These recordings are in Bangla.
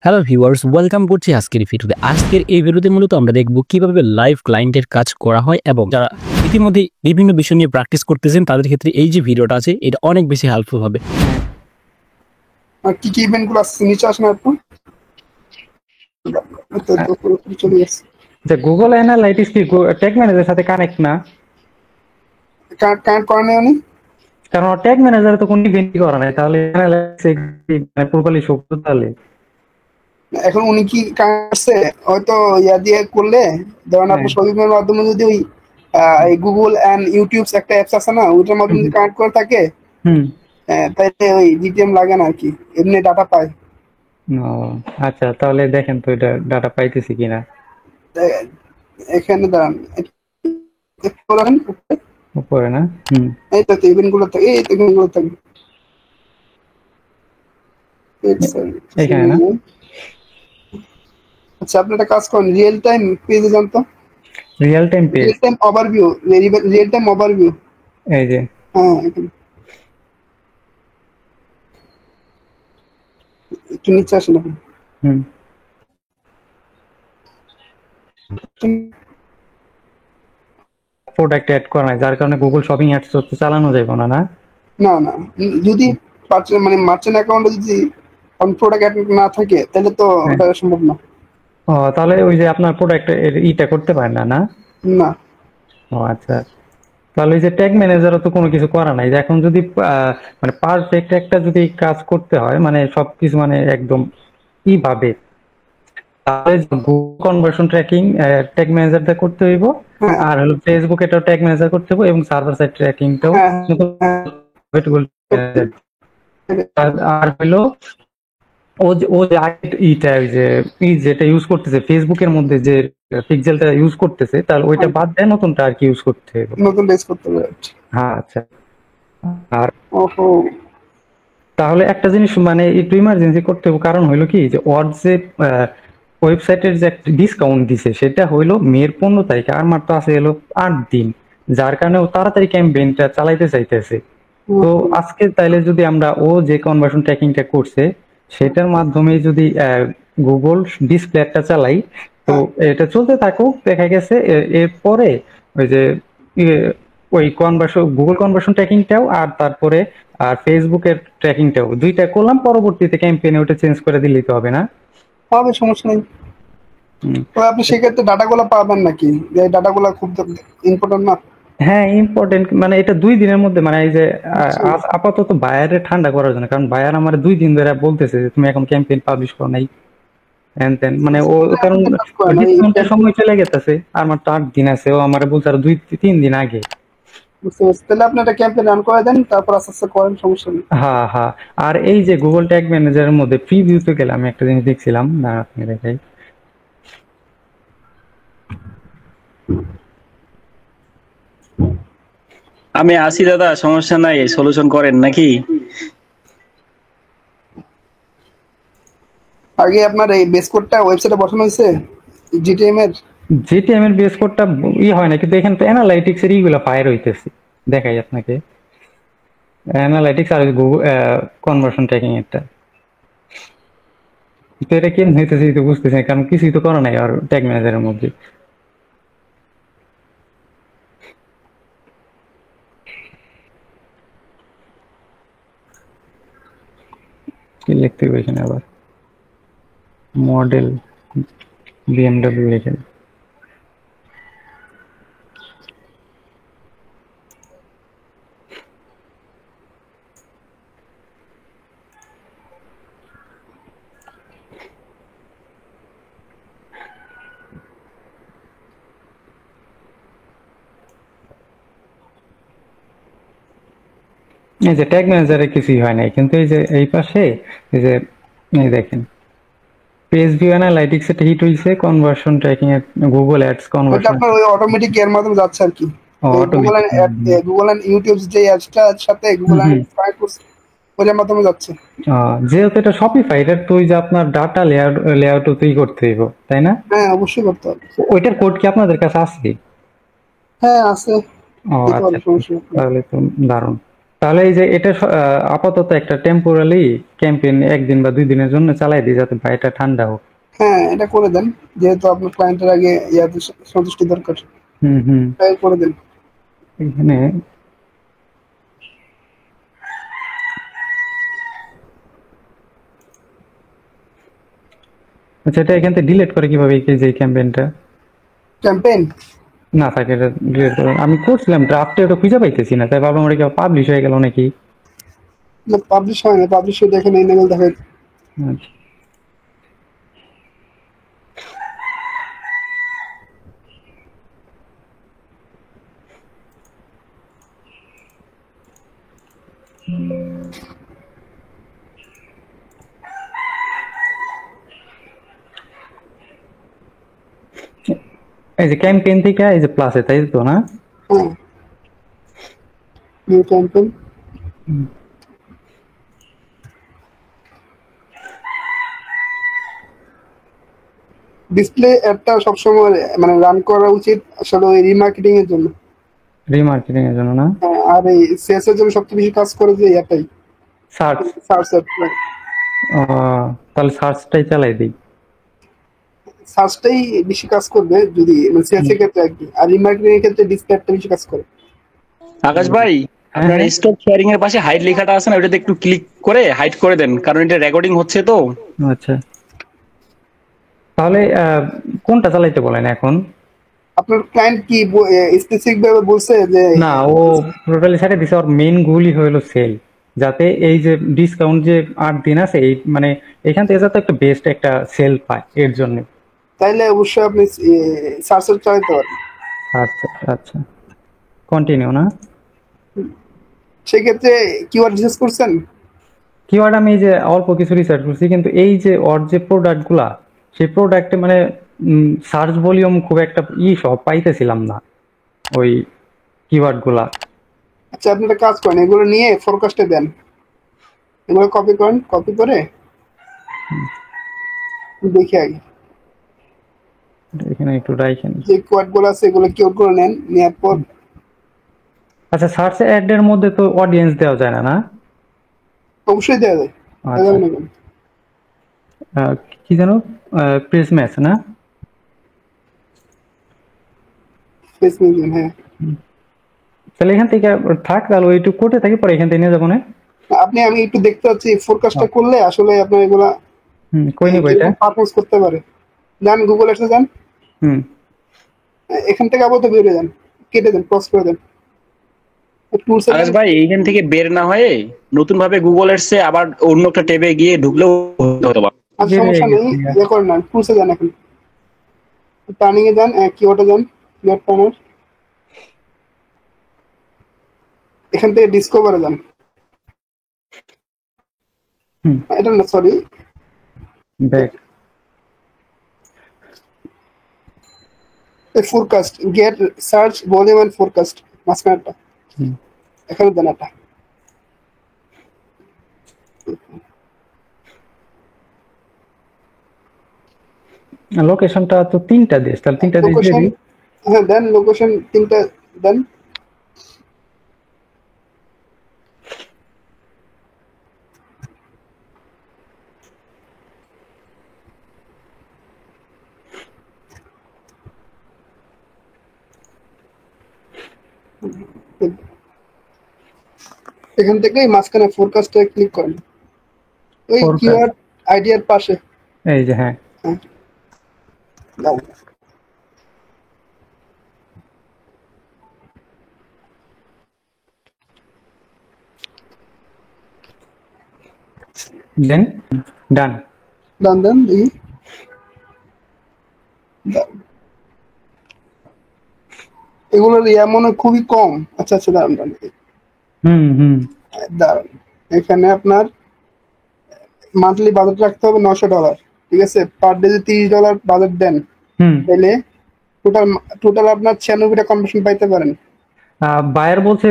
হ্যালো ভিউয়ার্স, ওয়েলকাম করছি আজকের ভিডিওতে। আজকের এই ভিডিওতে মূলত আমরা দেখব কিভাবে লাইভ ক্লায়েন্টের কাজ করা হয় এবং যারা ইতিমধ্যে বিভিন্ন বিষয় নিয়ে প্র্যাকটিস করতেছেন তাদের ক্ষেত্রে এই যে ভিডিওটা আছে এটা অনেক বেশি হেল্পফুল হবে। আর কি কি ইভেন্ট গুলো আসছে নিচে আসেন আপনি চলে গেছে যে গুগল অ্যানালাইটিক্স কি ট্যাগ ম্যানেজারের সাথে কানেক্ট না? কানেক্ট করেন উনি, কারণ ট্যাগ ম্যানেজার তো কোনো ইভেন্টই করা নাই, তাহলে অ্যানালাইটিক্স প্রপারলি শো করতে তাহলে এখন উনি কি কানেক্ট করছে হয়তো ইয়া দিয়ে করলে ধরেন আপনি সবিমের মাধ্যমে যদি ওই এই গুগল এন্ড ইউটিউব একটা অ্যাপস আছে না ওইটার মাধ্যমে যদি কানেক্ট করে থাকে তাইলে ওই জিটিএম লাগে না আর কি, এমনি ডাটা পায়। ও আচ্ছা, তাহলে দেখেন তো এটা ডাটা পাইতেছি কিনা। এখানে দাঁড়ান উপরে না? এই তো ইভেন্ট গুলো থাকে, এই ইভেন্ট গুলো থাকে এখানে না? আচ্ছা আপনি একটা কাজ করেন, রিয়েল টাইম পেজে যান তো। Real time page, real time overview, real time overview. এই যে হ্যাঁ এখানে একটু নিচে আসেন এখন। প্রোডাক্ট অ্যাড করা নাই, যার কারণে গুগল শপিং অ্যাডস তো চালানো যাবে না। না না না, যদি মানে মার্চেন্ট অ্যাকাউন্টে যদি প্রোডাক্ট অ্যাড না থাকে তাহলে তো ওটা সম্ভব না। ও তাহলে ওই যে আপনার প্রোডাক্ট ইটা করতে পারেন না? না না ও আচ্ছা, তাহলে এই যে ট্যাগ ম্যানেজারও তো কোনো কিছু করা নাই। এখন যদি মানে পারফেক্ট একটা যদি কাজ করতে হয়, মানে সবকিছু মানে একদম কিভাবে, তাহলে গুগল কনভার্সন ট্র্যাকিং ট্যাগ ম্যানেজারটা করতে হইব, আর হলো ফেসবুক এটাও ট্যাগ ম্যানেজার করতে হবে, এবং সার্ভার সাইড ট্র্যাকিংটাও। আর হলো ও যে ইটা ওই যে যেটা ইউজ করতেছে ফেসবুকের মধ্যে যে পিক্সেলটা ইউজ করতেছে, তাহলে ওইটা বাদ দেয় নতুনটা আর কি ইউজ করতে হবে। নতুন বেস করতে হবে। হ্যাঁ আচ্ছা। আর ওহো, তাহলে একটা জিনিস মানে একটু ইমার্জেন্সি করতে হবে, কারণ হইলো কি যে ওর যে ওয়েবসাইটের যে একটা ডিসকাউন্ট দিছে সেটা হইলো মের 15 তারিখে, আর মাত্র আছে হলো 8 দিন, যার কারণে ও তাড়াতাড়ি ক্যাম্পেইনটা চালাইতে চাইতেছে। তো আজকে তাইলে যদি আমরা ও যে কনভার্সন ট্র্যাকিংটা করছে সেটার মাধ্যমে যদি গুগল ডিসপ্লে একটা চালাই, তো এটা চলতে থাকুক, দেখা গেছে এরপরে ওই যে ওই কনভার্সন গুগল কনভার্সন ট্র্যাকিংটাও আর তারপরে আর ফেসবুকের ট্র্যাকিংটাও দুইটা করলাম, পরবর্তীতে ক্যাম্পেইনে ওটা চেঞ্জ করে দিলেই তো হবে না? হবে, সমস্যা নেই। তো আপনি সেক্ষেত্রে ডাটাগুলো পাবেন নাকি? যে ডাটাগুলো খুব ইম্পর্টেন্ট না? হ্যাঁ ইম্পর্টেন্ট, মানে এটা 2 দিনের মধ্যে, মানে এই যে আপাতত বায়ারে ঠান্ডা করার জন্য, কারণ বায়ার আমার 2 দিন ধরে বলতেছে যে তুমি এখন ক্যাম্পেইন পাবলিশ করো নাই, মানে ও কারণ ডিসকাউন্টের সময় চলে গেছে, আর মাত্র 8 দিন আছে, ও আমার বলছে আর 2-3 দিন আগে। বুঝতে পারছি, তাহলে আপনি একটা ক্যাম্পেইন রান করে দেন, তারপর আস্তে আস্তে করেন, সমস্যা নেই। হ্যাঁ হ্যাঁ। আর এই যে গুগল ট্যাগ ম্যানেজারের মধ্যে প্রিভিউতে গেলে আমি একটা জিনিস দেখছিলাম, না আপনি দেখাই। আমি আসি দাদা, সমস্যা নাই, সলিউশন করেন নাকি? আগে আপনার এই বেস কোডটা ওয়েবসাইটে বসানো হয়েছে জিটিএম এর বেস কোডটা হয় না, কিন্তু এখানে তো অ্যানালাইটিক্স এর ইগুলা ফায়ার হইতেছে, দেখাই আপনাকে। অ্যানালাইটিক্স আর গুগল কনভার্সন ট্র্যাকিং একটা, তো এটা কেন হইতেছে তো বুঝতেছি না, কারণ কিছুই তো করা নাই আর ট্যাগ ম্যানেজারের মধ্যে। কি লিখতে হবে এখানে আবার? মডেল বিএমডব্লিউ লিখে। এই যে ট্যাগ ম্যানেজারে কিছুই হয় নাই, কিন্তু এই যে এই পাশে এই যে এই দেখেন পেজ ভিউ অ্যানালাইটিক্স এটা হিট হইছে, কনভার্সন ট্র্যাকিং এর গুগল অ্যাডস ওটা কনভার্সন আপনার ওই অটোমেটিক এর মাধ্যমে যাচ্ছে আর কি। গুগল এন্ড ইউটিউব যে অ্যাডসটার সাথে গুগল এন্ড কানেক্ট করছে ওটার মাধ্যমে যাচ্ছে। যেহেতু এটা শপিফাই, এটার তো ওই যে আপনার ডাটা লেআউট তৈরি করতে হইব, তাই না? হ্যাঁ অবশ্যই করতে হবে। ওইটার কোড কি আপনাদের কাছে আছে? হ্যাঁ আছে। ও আচ্ছা, তাহলে তো দারুণ। তাহলে এই যে এটা আপাতত একটা টেম্পোরারি ক্যাম্পেইন 1 দিন বা 2 দিনের জন্য চালাই দিই, যাতে ভাইটা ঠান্ডা হোক। হ্যাঁ, এটা করে দেন, যেহেতু আপনার ক্লায়েন্টের আগে ইয়াতে সন্তুষ্টি দরকার, হুম হুম। তাই করে দেন। এখানে আচ্ছা, এটা এখান থেকে ডিলিট করে কিভাবে, এই যে ক্যাম্পেইনটা ক্যাম্পেইন না থাকে এটা ডিলিট করে? আমি করছিলাম ড্রাফটে, ওটা খুঁজে পাইতেছি না, তাই ভাবলাম ওটা পাবলিশ হয়ে গেল নাকি। পাবলিশ হয় না, পাবলিশ হয়ে দেখেন এই লেভেল দেখায়। আচ্ছা। এই যে ক্যাম্পেইন থেকে এই যে প্লাসে, তাই তো না? হ্যাঁ, নিউ ক্যাম্পেইন। ডিসপ্লে অ্যাডটা সবসময় মানে রান করা উচিত আসলে ওই রিমার্কেটিং এর জন্য। রিমার্কেটিং এর জন্য না? হ্যাঁ, আর এই সেলস এর জন্য সবচেয়ে বেশি কাজ করে যে এটাই, সার্চ। Search add. তাহলে সার্চটাই চালাই দিই। সার্চটাই বেশি কাজ করবে যদি মানে সেলস এর ক্ষেত্রে আর কি, আর রিমার্কেটিং এর ক্ষেত্রে ডিসপ্লে অ্যাডটা বেশি কাজ করে। আকাশ ভাই, আপনার হ্যাঁ। স্টপ শেয়ারিং এর পাশে হাইড লেখাটা আছে না, ওটাতে একটু ক্লিক করে হাইড করে দেন, কারণ এটা রেকর্ডিং হচ্ছে তো। আচ্ছা, তাহলে কোনটা চালাইতে বলেন এখন? আপনার ক্লায়েন্ট কি স্পেসিফিক ভাবে বলছে যে না, ও টোটালি ছেড়ে দিছে। ওর মেইন গোলই হলো সেল, যাতে এই যে ডিসকাউন্ট যে 8 দিন আছে, এই মানে এখান থেকে যাতে একটা বেস্ট একটা সেল পায়, এর জন্য। তাইলে অবশ্যই আপনি সার্চের চালাতে পারেন। আচ্ছা আচ্ছা, কন্টিনিউ না? সেক্ষেত্রে কিওয়ার্ড রিসার্চ করছেন? কিওয়ার্ড আমি এই যে অল্প কিছু রিসার্চ করছি, কিন্তু এই যে ওর যে প্রোডাক্ট গুলা, সেই প্রোডাক্টে মানে সার্চ ভলিউম খুব একটা সব পাইতেছিলাম না ওই কিওয়ার্ড গুলা। আচ্ছা, আপনি একটা কাজ করেন, এগুলো নিয়ে ফোরকাস্টে দেন, এগুলো কপি করেন, কপি করে দেখে আগে এখানে একটু রাইখেন। যে কোয়াড গুলো আছে এগুলো কিওয়ার্ড করে নেন, নেওয়ার পর আচ্ছা, সার্চ অ্যাড এর মধ্যে তো অডিয়েন্স দেওয়া যায় না, না? অবশ্যই দেওয়া যায়। আচ্ছা। দেওয়া যাবে না কেন? কি জানো, প্রেস ম্যাচ না? ফেস মিউজিয়াম, হ্যাঁ। তাহলে এখান থেকে থাক, তাহলে ওইটুকু কোটে থাকি, পরে এখান থেকে নিয়ে যাবো না? আমি একটু দেখতে পাচ্ছি ফোরকাস্টটা করলে আসলে আপনার এগুলা কই নিবো এটা? পারপোজ করতে পারে। যান গুগল এসে যান, হুম। এখান থেকে আপাতত বেরিয়ে যান, কেটে দেন, ক্রস করে দেন টুলস। আকাশ ভাই, এইখান থেকে বের না হয়ে নতুন ভাবে গুগল এডসে আবার অন্য একটা ট্যাবে গিয়ে ঢুকলেও হতো বা। আর সমস্যা নেই, ইয়ে করেন না, টুলসে যান, এখন টার্নিং এ যান, কিওয়ার্ডে যান, কিওয়ার্ড টার্নার, এখান থেকে ডিসকভারে যান। এটা না, sorry, back. Forecast, get search volume and forecast, মাঝখানেরটা এখানে দেন এটা। লোকেশনটা তো 3টা দেশ, তাহলে 3টা দেশ দিয়ে লোকেশন, দিই। হ্যাঁ দেন, লোকেশন 3টা দেন। এখান থেকে মাঝখানে ফোরকাস্টে ক্লিক করেন, ওই Forecast। কিওয়ার্ড আইডিয়ার পাশে। এই যে, হ্যাঁ। হ্যাঁ, দাও। দেন ডান। ডান দেন, দেখি দাও। এগুলোর মনে হয় খুবই কম। আচ্ছা আচ্ছা, দাঁড়ান দাঁড়ান হুম হুম। দাঁড়ান, এখানে আপনার মান্থলি বাজেট রাখতে হবে $900, ঠিক আছে? পার ডে যদি $30 বাজেট দেন, হুম। তাহলে টোটাল টোটাল আপনার 96টা কমিশন পাইতে পারেন। বায়ার বলছে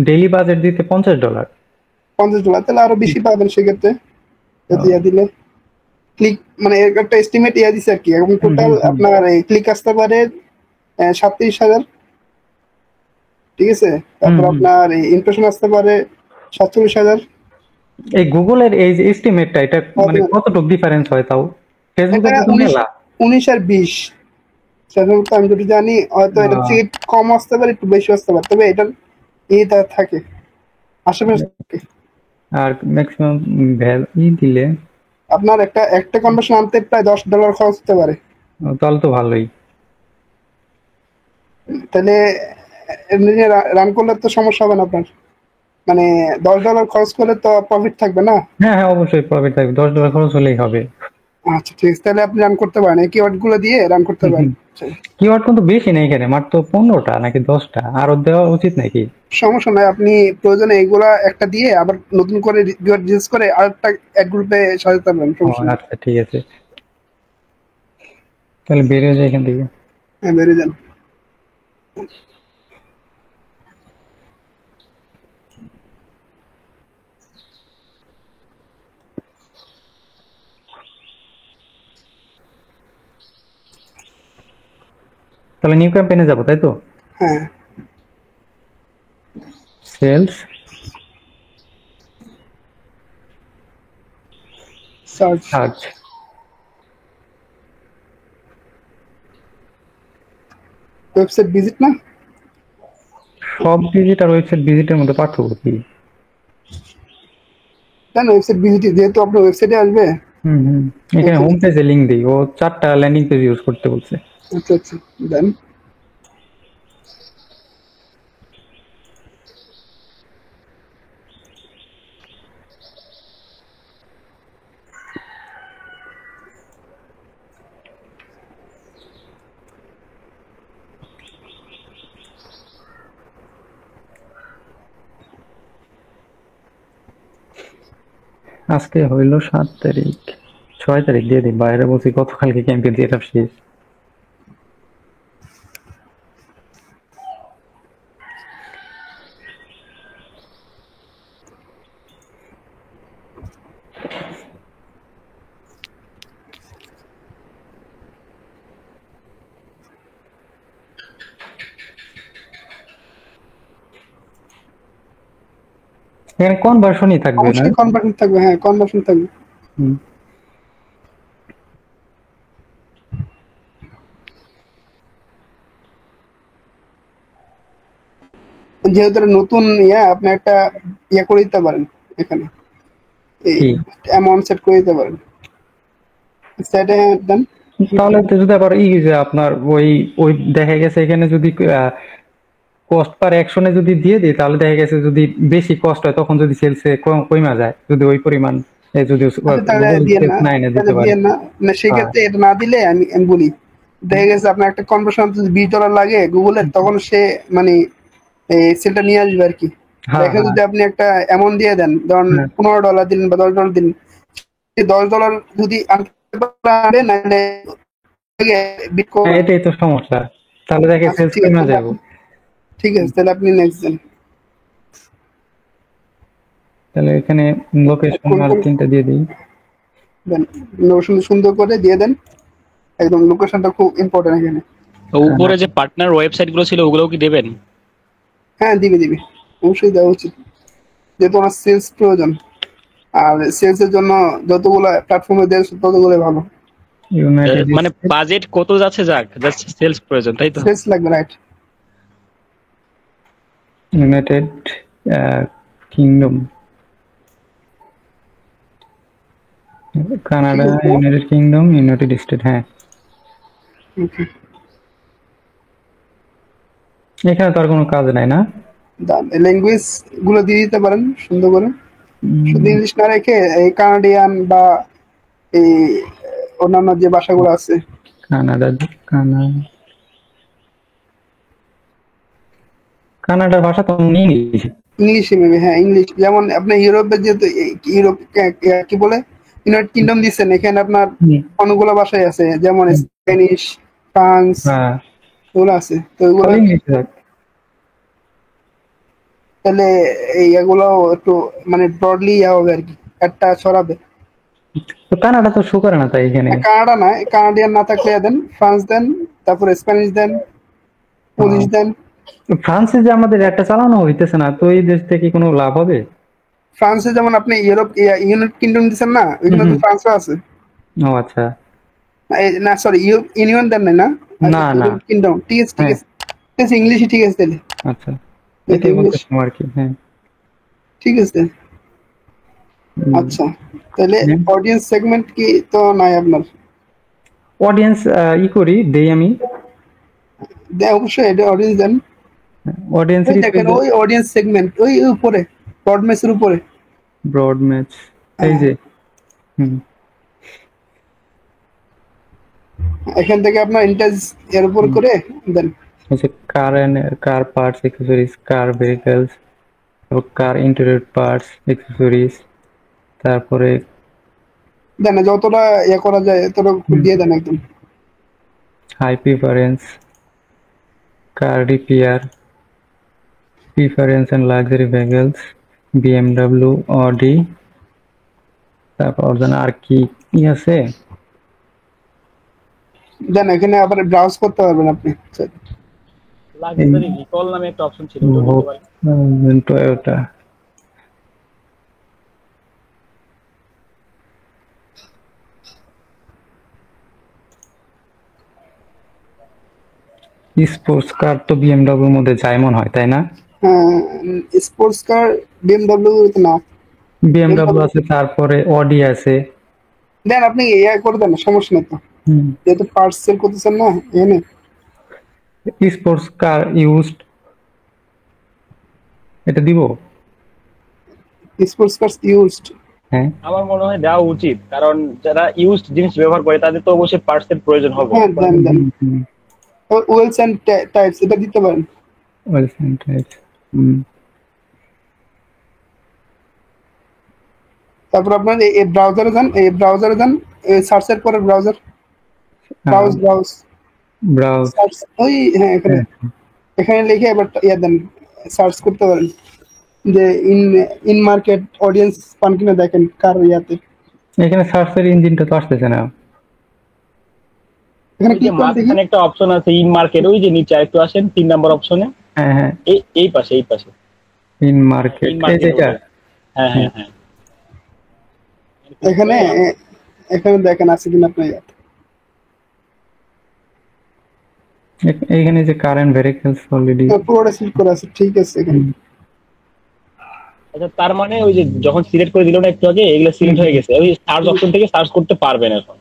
ডেইলি বাজেট দিতে $50। $50, তাহলে আরো বেশি পাবেন সেক্ষেত্রে, যদি দিলে ক্লিক মানে এর একটা এস্টিমেট দিছে আর কি। এবং টোটাল আপনার ক্লিক আসতে পারে 37,000। ঠিক আছে, তারপর হুম। আপনার ইমপ্রেশন আসতে পারে 47,000। এই গুগলের এই যে এস্টিমেটটা, এটা মানে কতটুকু ডিফারেন্স হয় তাও? এটা ফেসবুকের তো 19 মেলা। 19 আর 20, সাধারণত আমি যদি জানি হয়তো এটা আহ, থেকে একটু কম আসতে পারে, একটু বেশি আসতে পারে, তবে এটা এইটা থাকে আশেপাশে থাকে। আর ম্যাক্সিমাম দিলে আপনার একটা একটা কনভার্সন আনতে প্রায় $10 খরচ হতে পারে। তাহলে তো ভালোই। তাহলে এমনি রান করলে তো সমস্যা হবে না আপনার, মানে $10 খরচ করলে তো প্রফিট থাকবে না। হ্যাঁ হ্যাঁ, অবশ্যই প্রফিট থাকবে, $10 খরচ হলেই হবে। আচ্ছা ঠিক আছে, তাহলে আপনি রান করতে পারেন, এই কিওয়ার্ড গুলো দিয়ে রান করতে পারেন। কিওয়ার্ড কিন্তু বেশি নেই এখানে, মাত্র 15টা নাকি 10টা, আরো দেওয়া উচিত নাকি? সমস্যা নাই, আপনি প্রয়োজনে এইগুলা একটা দিয়ে আবার নতুন করে রিজিউজ করে আরেকটা এক গ্রুপে সাজাতে পারেন, ও সমস্যা নেই। আচ্ছা, ঠিক আছে, তাহলে বেরিয়ে যায় এখান থেকে। হ্যাঁ, বেরিয়ে যান। তাহলে নিউ ক্যাম্পেইনে যাবো, তাই তো? হ্যাঁ, sales. Search. Search. Website visit না? সব ভিজিট আর ওয়েবসাইট ভিজিটের মধ্যে পার্থক্য কি? কেন ওয়েবসাইট ভিজিট, যেহেতু আপনার ওয়েবসাইটে আসবে। হুম হুম, এখানে হোম পেজে লিঙ্ক দিই, ও 4টা ল্যান্ডিং পেজ ইউজ করতে বলছে। আচ্ছা আচ্ছা, দেন। আজকে হইল 7 তারিখ, 6 তারিখ দিয়ে দিই, বাইরে বলছি গতকালকে ক্যাম্পেইন সেটআপ শেষ। এখানে কনভার্সনই থাকবে না? অবশ্যই কনভার্সন থাকবে, হ্যাঁ কনভার্সন থাকবে। হুম। যেহেতু এটা নতুন আপনি একটা করে দিতে পারেন এখানে, এই কি? অ্যামাউন্ট সেট করে দিতে পারেন সেটে, হ্যাঁ দেন। তাহলে তো যদি আবার যে আপনার ওই ওই দেখা গেছে এখানে যদি কস্ট পার অ্যাকশনে যদি দিয়ে দিই, তাহলে দেখা গেছে যদি বেশি কস্ট হয় তখন যদি সেলসে কমা যায়, যদি ওই পরিমাণ যদি আচ্ছা তাহলে গুগল দিয়ে না, সেলস না এনে তাহলে দিতে পারে। দিয়ে না, মানে হ্যাঁ সেক্ষেত্রে এটা না দিলে আমি বলি, দেখা গেছে আপনার একটা কনভার্সন যদি $20 লাগে গুগলের, তখন সে মানে এই সেলটা নিয়ে আসবে আর কি। হ্যাঁ দেখে হ্যাঁ যদি আপনি একটা অ্যামাউন্ট দিয়ে দেন, ধরুন হ্যাঁ। $15 দিন বা $10 দিন, $10 যদি আনতে পারে, নাহলে বিট হ্যাঁ, করবেন। এটাই তো সমস্যা, তাহলে দেখে আচ্ছা সেলস ঠিক আছে, কমে তাহলে যাবো। ঠিক আছে, তাহলে আপনি নেক্সট দেন। তাহলে এখানে লোকেশন কোন আর কোন 3টা দিয়ে দিই। দেন, সুন্দর সুন্দর করে দিয়ে দেন, একদম লোকেশনটা খুব ইম্পর্টেন্ট এখানে। তো উপরে যে পার্টনার ওয়েবসাইট গুলো ছিল ওগুলোও কি দেবেন? হ্যাঁ দিবি দিবি, অবশ্যই দেওয়া উচিত, যেহেতু আমার সেলস প্রয়োজন, আর সেলস এর জন্য যতগুলো প্ল্যাটফর্মে দেয় ততগুলো ভালো। ইউনাইটেড মানে বাজেট কত যাচ্ছে, যাক জাস্ট সেলস প্রয়োজন, তাই তো? সেলস লাগবে, right. United kingdom, Canada, United kingdom, United state. হ্যাঁ, ওকে, এখানে তো আর কোনো কাজ নাই না? ল্যাঙ্গুয়েজ গুলো দিয়ে দিতে পারেন সুন্দর করে, শুধু ইংলিশ না রেখে এই কানাডিয়ান বা এই অন্যান্য যে ভাষাগুলো আছে। কানাডা, কানাডার ভাষা তো ইংলিশ। ইংলিশে মেবি, হ্যাঁ ইংলিশ, যেমন আপনার ইউরোপের যেহেতু ইউরোপ কি বলে ইউনাইটেড কিংডম দিচ্ছেন, এখানে আপনার অনেকগুলো ভাষাই আছে, যেমন স্প্যানিশ, ফ্রান্স, হ্যাঁ, ওগুলো আছে, তো ওইগুলো তাহলে ইংলিশ থাক। তাহলে এগুলো একটু মানে ব্রডলি হবে আর কি, একটা ছড়াবে। তো কানাডা তো শো করে না তাই এখানে। কানাডা না, কানাডিয়ান না থাকলে দেন, ফ্রান্স দেন, তারপরে স্প্যানিশ দেন, পুলিশ দেন, ফ্রান্সে যে আমাদের একটা চালানো হইতেছে না, তো এই দেশ থেকে কোনো লাভ হবে? ফ্রান্সে যেমন আপনি ইউনাইটেড কিংডম দিচ্ছেন না, ওইখানে তো হুম। ফ্রান্সও আছে। ও আচ্ছা। না সরি, ইউনিয়ন দেন নাই না, না না। United kingdom. ঠিক আছে ঠিক হ্যাঁ। আছে ঠিক আছে, ইংলিশই ঠিক আছে তাহলে। আচ্ছা, এটাই ইংলিশ বলতেছিলাম আর কি। হ্যাঁ। ঠিক আছে। আচ্ছা, তাহলে অডিয়েন্স সেগমেন্ট কি তো নাই আপনার? অডিয়েন্স ই করি দেই আমি। অবশ্যই এটা অডিয়েন্স দেন। ওই অডিয়েন্সেরই তো দেখেন ওই অডিয়েন্স সেগমেন্ট ওই উপরে, ব্রডমেসের উপরে। ব্রড ম্যাচ, এই হ্যাঁ, যে। হুম। এখান থেকে আপনার ইন্টারেজ এর উপর করে দেন। হচ্ছে কার পার্টস অ্যাক্সেসরিজ, কার ভেহিকলস, কার ইন্টেরিয়র পার্টস অ্যাক্সেসরিজ, তারপরে দেন যতটা ইয়ে করা যায় ততটা দিয়ে দেন একদম। High preference, car repair, preference and luxury vehicles, BMW, Audi, তারপর যেন আর কি কি আছে। দেন এখানে আবার ব্রাউজ করতে পারবেন আপনি। লাক্সারি রিকল নামে একটা অপশন ছিল, ওটা দিতে পারেন। টয়োটা, স্পোর্টস কার তো বিএমডব্লিউর মধ্যে যায় মনে হয়, তাই না? হ্যাঁ, স্পোর্টস কার বিএমডব্লিউ না। বিএমডব্লিউ BMW আছে, তারপরে অডি আছে। দেন আপনি ইয়ে করে দেন, সমস্যা নেই তো, হুম। যেহেতু পার্টস সেল করতেছেন না এখানে। স্পোর্টস কার ইউজড, এটা দিব? স্পোর্টস কার ইউজড, হ্যাঁ। আমার মনে হয় দেওয়া উচিত, কারণ যারা ইউজড জিনিস ব্যবহার করে তাদের তো অবশ্যই পার্টস এর প্রয়োজন হবে। হ্যাঁ দেন দেন। ওয়েলস এন্ড টাইপস এটা দিতে পারেন। ওয়েল সেন্টাইজ। হুম। তারপর আপনার এই ব্রাউজারে যান, এই ব্রাউজারে যান, সার্চের পরে browser, browse browse browse. Search, ওই হ্যাঁ এখানে, হ্যাঁ, এখানে লিখে এবার ইয়ে দেন, সার্চ করতে পারেন যে ইন ইন মার্কেট অডিয়েন্স পান কিনা দেখেন কার ইয়াতে। এখানে সার্চের ইঞ্জিনটা তো আসতেছে না। এখানে ওই যে ক্লিক করেন দেখি। মাঝখানে একটা অপশন আছে ইন মার্কেট, ওই যে নিচে একটু আসেন 3 নাম্বার অপশনে, হ্যাঁ হ্যাঁ, এই পাশে এই পাশে ইন মার্কেট, ইন এই মার্কেট যেটা। বলে। হ্যাঁ হ্যাঁ হ্যাঁ, এখানে এখানে দেখেন আছে কিনা আপনার ইয়াতে। এইখানে যে কারেন্ট ভেহিকলস অলরেডি। পুরোটা সিলেক্ট করা আছে, ঠিক আছে এখানে। আচ্ছা, তার মানে ওই যে যখন সিলেক্ট করে দিল না একটু আগে, এগুলো সিলেক্ট হয়ে গেছে, ওই সার্চ অপশন থেকে সার্চ করতে পারবেন এখন।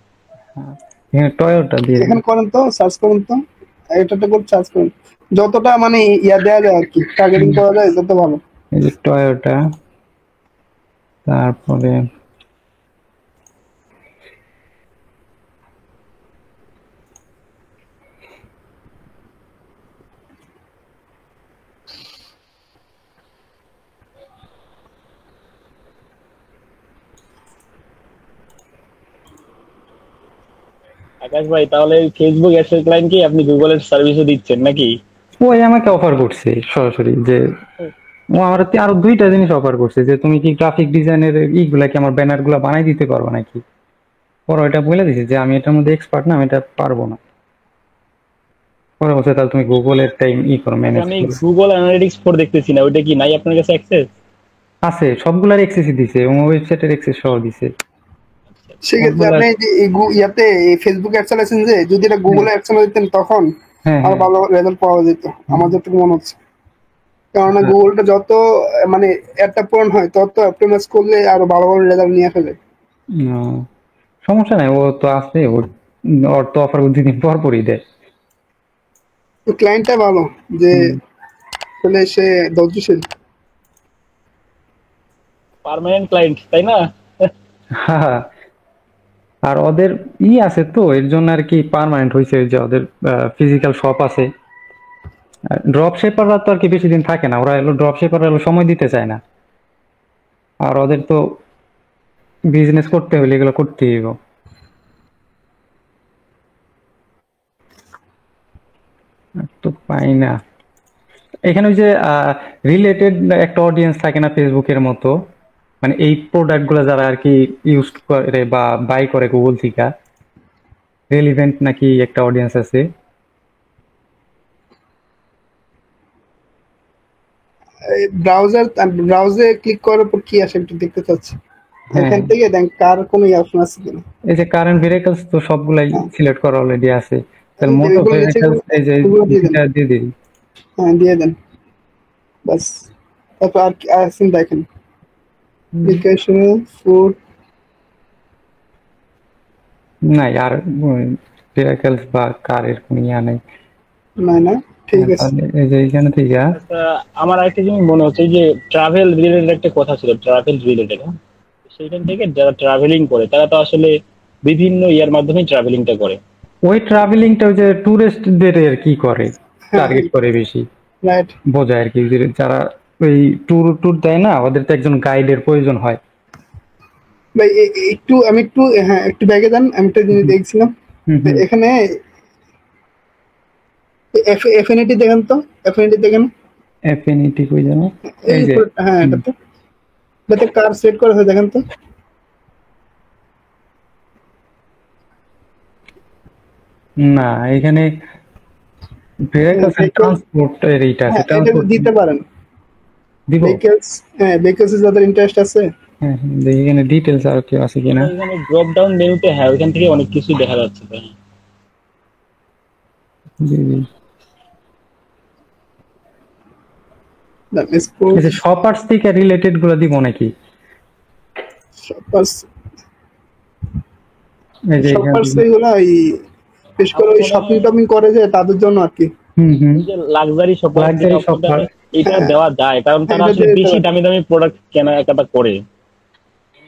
এখানে টয়োটা দিয়ে এখানে করেন তো, সার্চ করুন তো, এটাতে করে সার্চ করুন, যতটা মানে ইয়া দেওয়া যায় আর কি, টার্গেটিং করা যায় তত ভালো। এই যে টয়োটা, তারপরে আকাশ ভাই, তাহলে ফেসবুক অ্যাডসেন্স ক্লায়েন্ট কি আপনি গুগলের সার্ভিসও দিচ্ছেন নাকি? ওই আমাকে অফার করছে সরাসরি যে, ও আমার আরো দুইটা জিনিস অফার করছে যে তুমি কি গ্রাফিক ডিজাইনের ইগুলা কি আমার ব্যানার গুলা বানাই দিতে পারবো নাকি। পরে ওইটা বলে দিছে যে আমি এটার মধ্যে এক্সপার্ট না, আমি এটা পারবো না। পরে বলছে তাহলে তুমি গুগলের টাইম করো, আচ্ছা, ম্যানেজ আমি করো। গুগল অ্যানালিটিক্স 4 দেখতেছি না, ওইটা কি নাই আপনার কাছে অ্যাক্সেস? আছে, সবগুলার এক্সেসই দিছে এবং ওয়েবসাইটের এক্সেস সহ দিছে। সেক্ষেত্রে সবগুলার। আপনি যে এই ইয়াতে ফেসবুক অ্যাড চালাচ্ছেন, যে যদি এটা গুগলে অ্যাড চালা দিতেন তখন হ্যাঁ আর হ্যাঁ। ভালো রেজাল্ট পাওয়া যেত আমার যতটুকু মনে হচ্ছে। কেননা গুগলটা যত মানে অ্যাডটা পূরণ হয় তত অপটিমাইজ করলে আরো ভালো ভালো রেজাল্ট নিয়ে আসা যায়। সমস্যা নাই, ও তো আছে, ওর তো অফার দুদিন পর পরই দেয়। তো ক্লায়েন্টটা ভালো, যে হুম। আসলে সে ধৈর্যশীল। পার্মানেন্ট ক্লায়েন্ট, তাই না? হ্যাঁ। আর ওদের আছে তো, এর জন্য আর কি পার্মানেন্ট হয়েছে, যে ওদের ফিজিক্যাল শপ আছে। ড্রপ শেপাররা তো আর কি বেশি দিন থাকে না, ওরা ড্রপ শেপাররা সময় দিতে চায় না। আর ওদের তো বিজনেস করতে হলে এগুলো করতেই হবে। আর তো পাই না। এখানে ওই যে রিলেটেড একটা অডিয়েন্স থাকে না ফেসবুকের মতো, মানে এই প্রোডাক্ট গুলো যারা আর কি ইউজ করে বা বাই করে গুগল থেকে, রেলিভেন্ট নাকি একটা অডিয়েন্স আছে। ব্রাউজে ক্লিক করার পর কি আসে একটু দেখতে চাচ্ছি। হ্যাঁ। এখান থেকে দেন কার কোনো অপশন আছে কিনা। এই যে কারেন্ট ভেহিকলস তো সবগুলাই হ্যাঁ। সিলেক্ট করা অলরেডি আছে, তাহলে এই যে মোটর এগুলো নিচে ভেহিকলস এই যে এগুলো দিয়ে দেন। এটা দিয়ে দিই। হ্যাঁ দিয়ে দেন বাস। তারপর আর কি আসেন দেখেন, এডুকেশনাল, ফুড। নাই আর ভেহিকলস বা কারের কোনো ইয়া নেই। না না ঠিক আছে। তাহলে এই যে এখানে থেকে আচ্ছা, আমার আরেকটা জিনিস মনে হচ্ছে যে ট্রাভেল রিলেটেড একটা কথা ছিল, ট্রাভেল রিলেটেড। সেইখান থেকে যারা ট্রাভেলিং করে তারা তো আসলে বিভিন্ন ইয়ার মাধ্যমে ট্রাভেলিংটা করে। ওই ট্রাভেলিংটা ওই যে ট্যুরিস্টদের আর কি করে, টার্গেট করে বেশি রাইট বোঝায় আর কি, যে যারা ওই ট্যুর ট্যুর দেয় না, ওদের তো একজন গাইডের প্রয়োজন হয়। ভাই আমি একটু হ্যাঁ একটু ব্যাগে যান, আমি একটা জিনিস দেখছিলাম। হুম হুম। এখানে এফএনএটি দেখেন তো, এফএনএটি দেখেন। এফএনইটি কই জানো? এই যে হ্যাঁ এটাতে কার সেট করা আছে দেখেন তো। না এখানে ভেহিকলস এন্ড ট্রান্সপোর্ট এর এইটা আছে, হ্যাঁ এটা ট্রান্সপোর্ট দিতে পারেন। দিব। ভেহিকলস যাদের ইন্টারেস্ট আছে। হ্যাঁ হ্যাঁ, দেখি এখানে ডিটেলস আর কি আছে কিনা। এখানে ড্রপ ডাউন মেনুতে হ্যাঁ ওইখান থেকে অনেক কিছুই দেখা যাচ্ছে ভাই। জি জি। that is এই যে শপার্স থেকে রিলেটেড গুলো দিব নাকি? এই যে এখানে শপার্স এগুলো বিশেষ করে ওই শপিং টপিং করে যে তাদের জন্য আর কি। হুম হুম। এই যে লাক্সারি শপার, লাক্সারি শপার এটা দেওয়া যায় কারণ তারা এটা আসলে দিয়ে বেশি দেওয়া দামি দামি প্রোডাক্ট কেনাকাটা করে।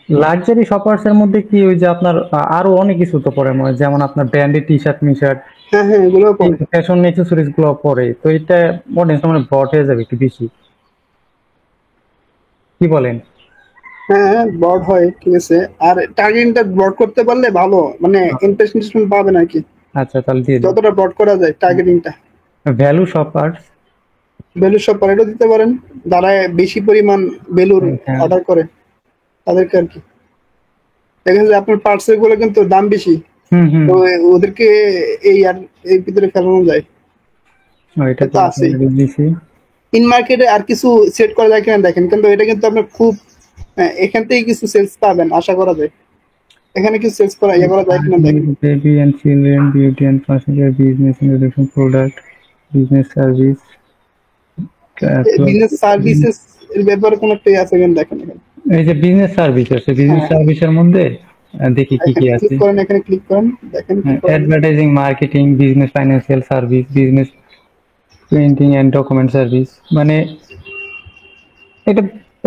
লাক্সারি শপার্স এর মধ্যে কি ওই যে আপনার আরো অনেক কিছু তো পড়ে, যেমন আপনার branded T shirt me shirt, হ্যাঁ এগুলো পড়ে। ফ্যাশন অ্যাকসেসরিজ গুলো পড়ে, তো এটা অডিয়েন্স মানে ব্রড হয়ে যাবে একটু বেশি, কি বলেন? হ্যাঁ বড় হয় ঠিক আছে, আর টার্গেটটা ব্রড করতে পারলে ভালো, মানে ইমপ্রেশন পাবে না কি, আচ্ছা তাহলে দিয়ে দিন। যতটা ব্রড করা যায় টার্গেটিংটা। ভ্যালু শপার্স, বেলুর সব পারেটও দিতে পারেন, যারা বেশি পরিমাণ বেলুর হ্যাঁ। অর্ডার করে তাদেরকে আর কি। দেখা যায় আপনার পার্সেল গুলো কিন্তু দাম বেশি, হুম হুম। তো ওদেরকে এই ভিতরে ফেলানো যায়। ওইটা তো আছেই। দিছি। ইন মার্কেটে আর কিছু সেট করা যায় কিনা দেখেন, কিন্তু এটা কিন্তু আপনার খুব এখান থেকে কিছু সেলস পাবেন আশা করা যায়। এখানে কিছু সেলস করা যায় কিনা দেখেন। Baby and children, beauty and personal care, business introduction product, business service, business services এর ব্যাপারে কোন একটা আছে কিনা দেখেন এখানে। এই যে বিজনেস সার্ভিস আছে, বিজনেস হ্যাঁ। সার্ভিসের মধ্যে দেখি কি কি এখানে আছে। ক্লিক করেন, এখানে ক্লিক করেন দেখেন কি করা যায়। Advertising, marketing, business financial service, business printing and document service, মানে এটা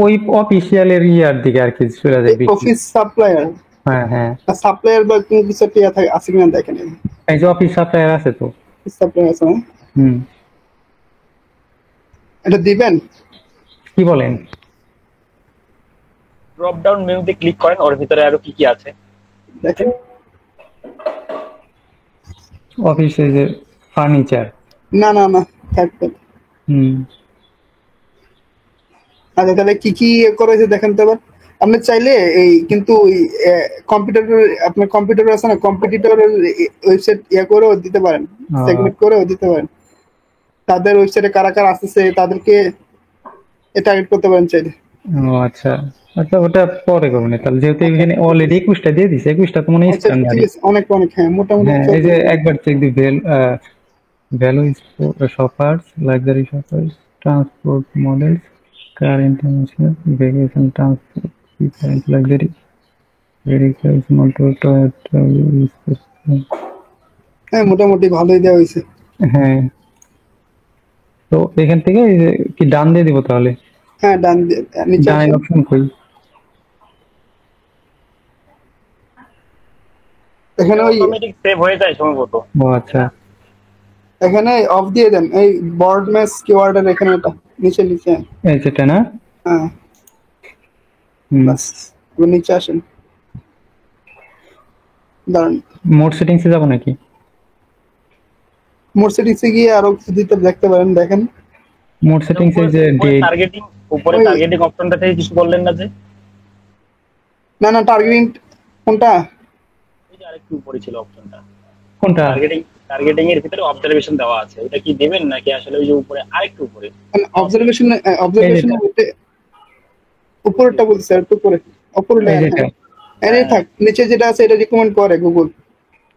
ওই অফিসিয়ালের ইয়ার দিকে আর কি চলে যায় বেশি। অফিস সাপ্লায়ার, হ্যাঁ হ্যাঁ, সাপ্লায়ার বা কোনো কিছু একটা ইয়া থাকে আছে কিনা দেখেন। এই যে অফিস সাপ্লায়ার আছে তো। সাপ্লায়ার আছে না? হুম। এটা দিবেন। কি বলেন? ড্রপ ডাউন মেনুতে ক্লিক করেন, ওর ভিতরে আরো কি কি আছে দেখেন। অফিসে যে ফার্নিচার। না থাকবে। হুম। আচ্ছা তাহলে কি কি করেছে দেখেন তো এবার। আপনি চাইলে এই কিন্তু কম্পিউটার, আপনার কম্পিউটার আছে না, কম্পিটিটরের ওয়েবসাইট করেও দিতে পারেন, সেগমেন্ট করেও দিতে পারেন। তাদের ওয়েবসাইটে কারা কারা আসছে তাদেরকে টার্গেট করতে পারেন চাইলে। ও আচ্ছা আচ্ছা, ওটা পরে করবো না তাহলে, যেহেতু এখানে অলরেডি 21টা দিয়ে দিছে, 21টা তো মনে হয় আচ্ছা ঠিক স্ট্যান্ডার্ড। আছে, অনেক হ্যাঁ মোটামুটি হ্যাঁ এই যে একবার check the value shoppers, luxury shoppers, transport models, car international, vacation transport, different luxury vehicles, motor, Toyota. হ্যাঁ মোটামুটি ভালোই দেওয়া হয়েছে। হ্যাঁ, তো এখান থেকে এই যে কি ডান দিয়ে দিব তাহলে? হ্যাঁ ডান নিচে ডানের আসেন। অপশন কই? এখানে ওই অটোমেটিক সেভ হয়ে যায় সম্ভবত। ও আচ্ছা, এখানে অফ দিয়ে দেন, এই বর্ড ম্যাচ কিওয়ার্ডের এখানে এটা নিচে নিচে। এই যেটা না? হ্যাঁ হুম। বাস, এবার নিচে আসেন। দাঁড়ান, মোড সেটিংসে যাব নাকি? মোর সেটিংসে গিয়ে আরো কিছু দিতে দেখতে পারেন, দেখেন। মোড সেটিংসে যে ডেট, টার্গেটিং, উপরে ওই- টার্গেটিং অপশনটা থেকে কিছু বললেন না যে? না টার্গেটিং কোনটা? এই যে আরেকটু উপরে ছিল অপশনটা। কোনটা? টার্গেটিং এর ভিতরে অবজারভেশন দেওয়া আছে, ওটা কি দেবেন নাকি আসলে ওই যে উপরে আরেকটু উপরে? অবজারভেশন এই অবজারভেশন যেটা, উপরেরটা বলছি স্যার, একটু উপরে, উপরে এই লেয়ার, যেটা হ্যাঁ এর থাক, নিচে যেটা আছে এটা রিকমেন্ড করে গুগল।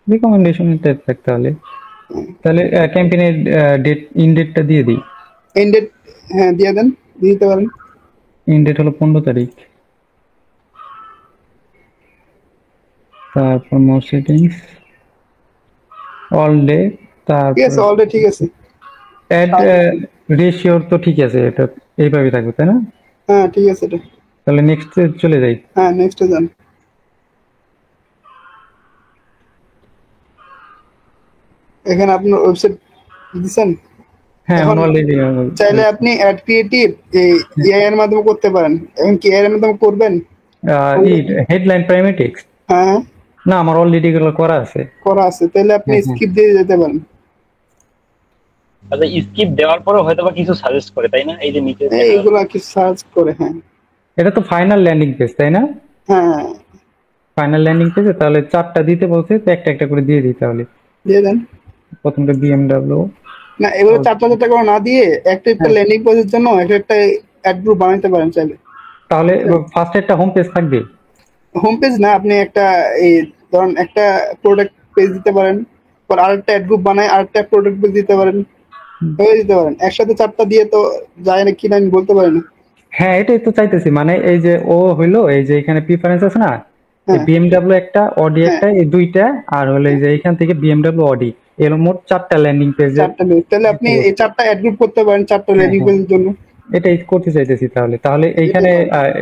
রিকমেন্ডেশন টাইপ থাকতে হলে তাহলে ক্যাম্পেইনের ডেট, ইন ডেটটা দিয়ে দিই। এন্ডেড, হ্যাঁ দিয়ে দেন, দিয়ে দিতে পারেন। ইন ডেট হলো 15 তারিখ। তারপর মোর সেটিংস, অল ডে, ঠিক তারপর আছে, অলরেডি ঠিক আছে। অ্যাড রেশিওর তো ঠিক আছে, এটা এইভাবে থাকবে তাই না? হ্যাঁ ঠিক আছে এটা। তাহলে নেক্সট চলে যাই। হ্যাঁ নেক্সটে যান। এখানে আপনার ওয়েবসাইট দিচ্ছেন। হ্যাঁ এখন এখন অলরেডি চাইলে আপনি অ্যাড ক্রিয়েটিভ এই এআই এর মাধ্যমে করতে পারেন। এখন কি এআই এর মাধ্যমে করবেন? এই হেডলাইন প্রাইমারি টেক্সট, হ্যাঁ হ্যাঁ না আমার অলরেডি এগুলো করা আছে। করা আছে, তাহলে আপনি হ্যাঁ, হ্যাঁ। স্কিপ দিয়ে যেতে পারেন। আচ্ছা, স্কিপ দেওয়ার পরেও হয়তো বা কিছু সাজেস্ট করে, তাই না? এই যে নিচে এইগুলা কি সার্চ করে, হ্যাঁ এটা তো ফাইনাল ল্যান্ডিং পেজ তাই না? হ্যাঁ ফাইনাল ল্যান্ডিং পেজে তাহলে 4টা দিতে বলছে, তো একটা একটা করে দিয়ে দিই তাহলে। দিয়ে দেন। প্রথমটা বিএমডব্লিউ। না এগুলো চারটা চারটা করে না দিয়ে একটা একটা হ্যাঁ। ল্যান্ডিং পেজের জন্য একটা একটা অ্যাড গ্রুপ বানাইতে পারেন চাইলে। তাহলে ফার্স্ট একটা হোম পেজ থাকবে। হোম পেজ না, আপনি একটা এই ধরুন একটা প্রোডাক্ট পেজ দিতে পারেন, পর আরেকটা অ্যাড গ্রুপ বানায় আরেকটা প্রোডাক্ট পেজ দিতে পারেন, হয়ে দিতে পারেন। একসাথে চারটা দিয়ে তো যায় না, কিনা আমি বলতে পারি না। হ্যাঁ এটাই তো চাইতেছি, মানে এই যে ও হইলো এই যে এখানে প্রিফারেন্স আছে না, হ্যাঁ বিএমডব্লিউ একটা, অডি হ্যাঁ একটা, এই দুইটা, আর হলো এই যে এখান থেকে বিএমডব্লিউ অডি, এর মোট 4টা ল্যান্ডিং পেজে। চারটা পেজ, তাহলে আপনি এই চারটা অ্যাড গ্রুপ করতে পারেন চারটা হ্যাঁ, ল্যান্ডিং হ্যাঁ। পেজের জন্য। এটাই করতে চাইতেছি তাহলে। তাহলে এইখানে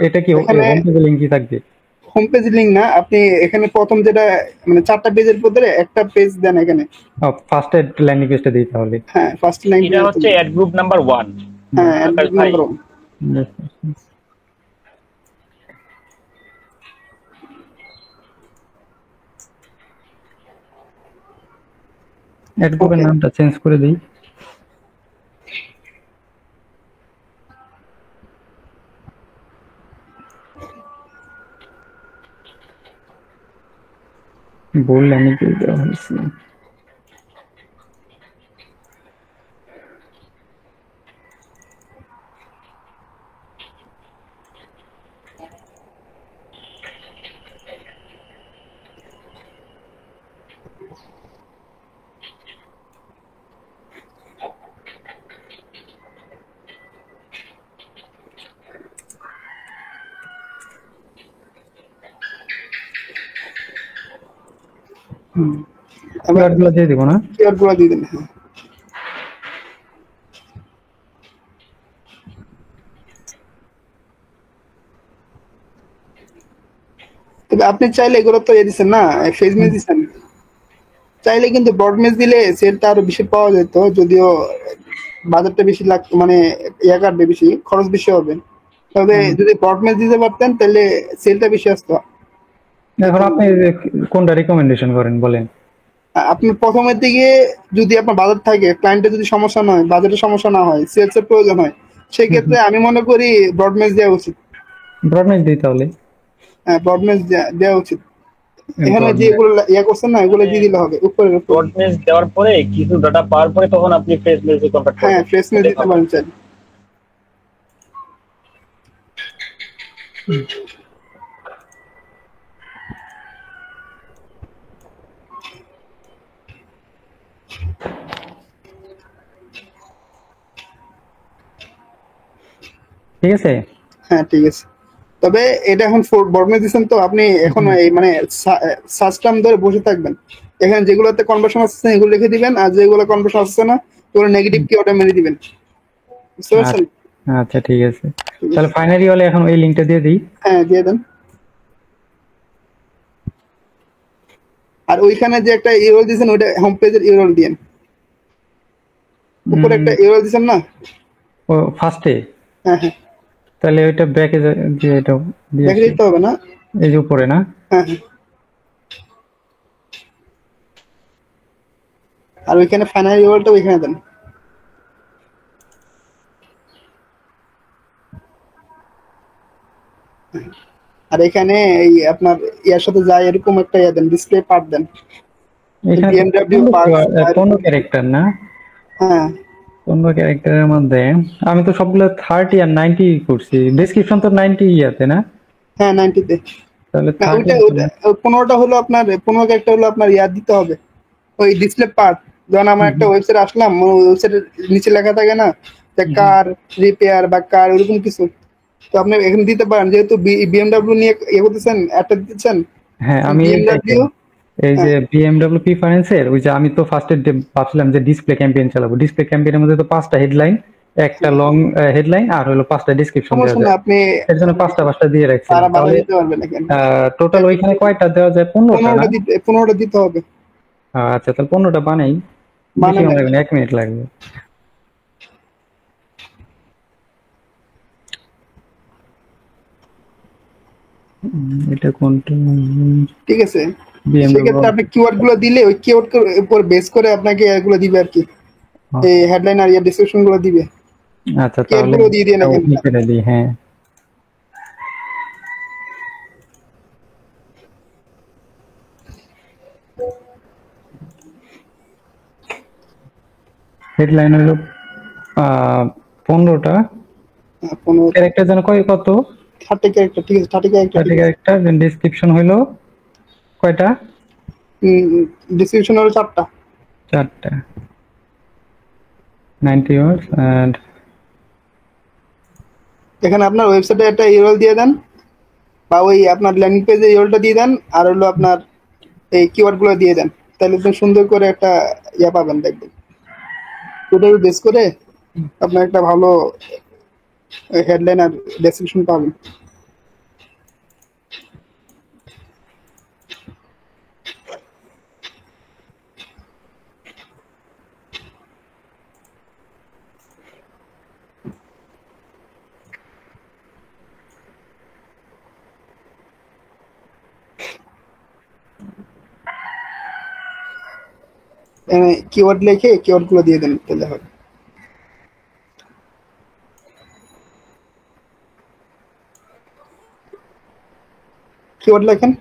এটা কি এখানে হোম পেজে লিঙ্ক কি থাকবে? হোম পেজ লিঙ্ক না, আপনি এখানে প্রথম যেটা মানে চারটা পেজের ভিতরে একটা পেজ দেন এখানে। ফার্স্ট ল্যান্ডিং পেজটা দিই তাহলে। হ্যাঁ ফার্স্ট লাইন। এটা হচ্ছে অ্যাড গ্রুপ নাম্বার 1। হ্যাঁ আকাশ অ্যাড ভাই, নাম্বার। অ্যাড গ্রুপের ওকে নামটা চেঞ্জ করে দিই। ভুল ল্যান্ডিং পেজ দেওয়া হয়েছে। এবার কিওয়ার্ড গুলো দিয়ে দিব না? কিওয়ার্ড গুলো দিয়ে দেন। হ্যাঁ তবে আপনি চাইলে এগুলো তো ইয়ে দিচ্ছেন না, ফেজ মেজ দিচ্ছেন, চাইলে কিন্তু ব্রড মেজ দিলে সেলটা আরো বেশি পাওয়া যেত, যদিও বাজারটা বেশি লাগ মানে ইয়া কাটবে, বেশি খরচ বেশি হবে। তবে যদি ব্রড মেজ দিতে পারতেন তাহলে সেলটা বেশি আসতো। এখন আপনি কোনটা রিকমেন্ডেশন করেন বলেন? আপনি প্রথমের দিকে যদি আপনার বাজার থাকে, ক্লায়েন্টের যদি সমস্যা নয়, বাজারের সমস্যা না হয়, সেলস এর প্রয়োজন হয়, সেক্ষেত্রে আমি মনে করি ব্রড মেজ দেওয়া উচিত। ব্রডমেজ দিই তাহলে। হ্যাঁ ব্রড মেজ দেওয়া উচিত। এখানে যেগুলো ইয়া করছেন না এগুলো দিয়ে দিলে হবে উপরের উপর। ডট মেজ দেওয়ার পরে কিছু ডাটা পাওয়ার পরে তখন আপনি ফ্রেশ মেজে কনভার্ট করবেন। হ্যাঁ ফ্রেশ মেজ দিতে পারেন চাইলে। ঠিক আছে। হ্যাঁ ঠিক আছে। তবে এটা এখন বর্মে দিচ্ছেন তো আপনি এখন এই মানে সার্চ ধরে বসে থাকবেন, এখানে যেগুলোতে কনভার্সন আসছে এগুলো লিখে দিবেন, আর যেগুলো কনভার্সন আসছে না ওগুলো নেগেটিভ কি ওটা মেরে দিবেন, বুঝতে পারছেন? আচ্ছা ঠিক আছে, তাহলে ফাইনালি হলে এখন ওই লিংকটা দিয়ে দিই। হ্যাঁ দিয়ে দেন। আর ওইখানে যে একটা ইউরল দিয়েছেন ওইটা হোম পেজের ইউরল দিয়েন, উপরে একটা ইউরল দিয়েছেন না? ও ফার্স্টে, হ্যাঁ হ্যাঁ তাহলে ওইটা ব্যাকে দিয়ে এটা দিয়ে দেখে দিতে হবে না? এই যে উপরে না? হ্যাঁ হ্যাঁ। আর ওইখানে ফাইনাল ইউরলটা ওইখানে দেন। আর এখানে এই আপনার ইয়ার সাথে যায় এরকম একটা ইয়া দেন, ডিসপ্লে পার্ট দেন। এখানে তো BMW 15 ক্যারেক্টার না? হ্যাঁ 15 ক্যারেক্টারের মধ্যে আমি তো সবগুলো 30 আর 90 করছি, ডেসক্রিপশন তো 90 ইয়াতে না, হ্যাঁ 90-তে। তাহলে না 30 ওইটা 15টা হলো আপনার, 15 ক্যারেক্টার হলো আপনার ইয়াদ দিতে হবে, ওই ডিসপ্লে পার্ট। যখন আমার একটা ওয়েবসাইট আসলাম, ওয়েবসাইটের নিচে লেখা থাকে না যে কার রিপেয়ার বা কার ওরকম কিছু, তো আপনি এখানে দিতে পারেন, যেহেতু বিএমডব্লিউ নিয়ে ইয়ে করতেছেন, অ্যাডটা দিতেছেন হ্যাঁ আমি বিএমডব্লিউ। এই যে BMW প্রিফারেন্সের ওই যে আমি তো ফার্স্টে ভাবছিলাম যে ডিসপ্লে ক্যাম্পেইন চালাবো, ডিসপ্লে ক্যাম্পেইনের মধ্যে তো 5টা হেডলাইন, একটা লং হেডলাইন আর হলো 5টা ডেসক্রিপশন দেওয়া সমস্যা না, যায়, আপনি এর জন্য 5টা দিয়ে রাখছিলাম। তারা বাধা তাহলে দিতে পারবেন এখানে। টোটাল ওইখানে কয়টা দেওয়া যায়? 15টা না? 15টা দিতে হবে। আচ্ছা তাহলে 15টা বানাই, বেশি বানান লাগবে না, 1 মিনিট লাগবে। এটা কোনটা? ঠিক আছে, সেক্ষেত্রে BMW। আপনি কিওয়ার্ড গুলো দিলে ওই কিওয়ার্ড উপর বেস করে আপনাকে এগুলো দিবে আর কি, এই হেডলাইন আর ইয়া ডেসক্রিপশন গুলো দিবে। আচ্ছা কিওয়ার্ড তাহলে গুলো দিয়ে দিন এখানে। ওকে করে দিই। হ্যাঁ হেডলাইন হলো 15টা 15 ক্যারেক্টার, যেন কত? 30 ক্যারেক্টার, ঠিক আছে 30 ক্যারেক্টার। 30 ক্যারেক্টার। দেন ডেসক্রিপশন হলো কয়টা? ডেসক্রিপশন হলো 4টা। 4টা। 90 ওয়ার্ডস এন্ড এখানে আপনার ওয়েবসাইটে একটা ইউআরএল দিয়ে দেন, বা ওই আপনার ল্যান্ডিং পেজে ইউআরএলটা দিয়ে দেন, আর হলো আপনার এই কিওয়ার্ড গুলো দিয়ে দেন, তাহলে একদম সুন্দর করে একটা ইয়া পাবেন, দেখবেন ওটার বেস করে আপনার একটা ভালো হেডলাইন আর ডেসক্রিপশন পাবেন। কিওয়ার্ড লিখে কিওয়ার্ড গুলো দিয়ে দেন, তাহলে হবে। কিওয়ার্ড লেখেন।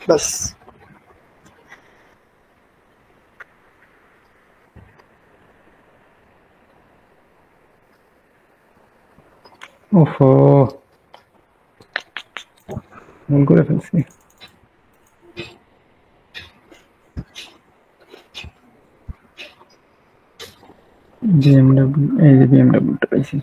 বাস। ওহো, ভুল করে ফেলছি। BMW, এই যে BMW-টা পাইছি।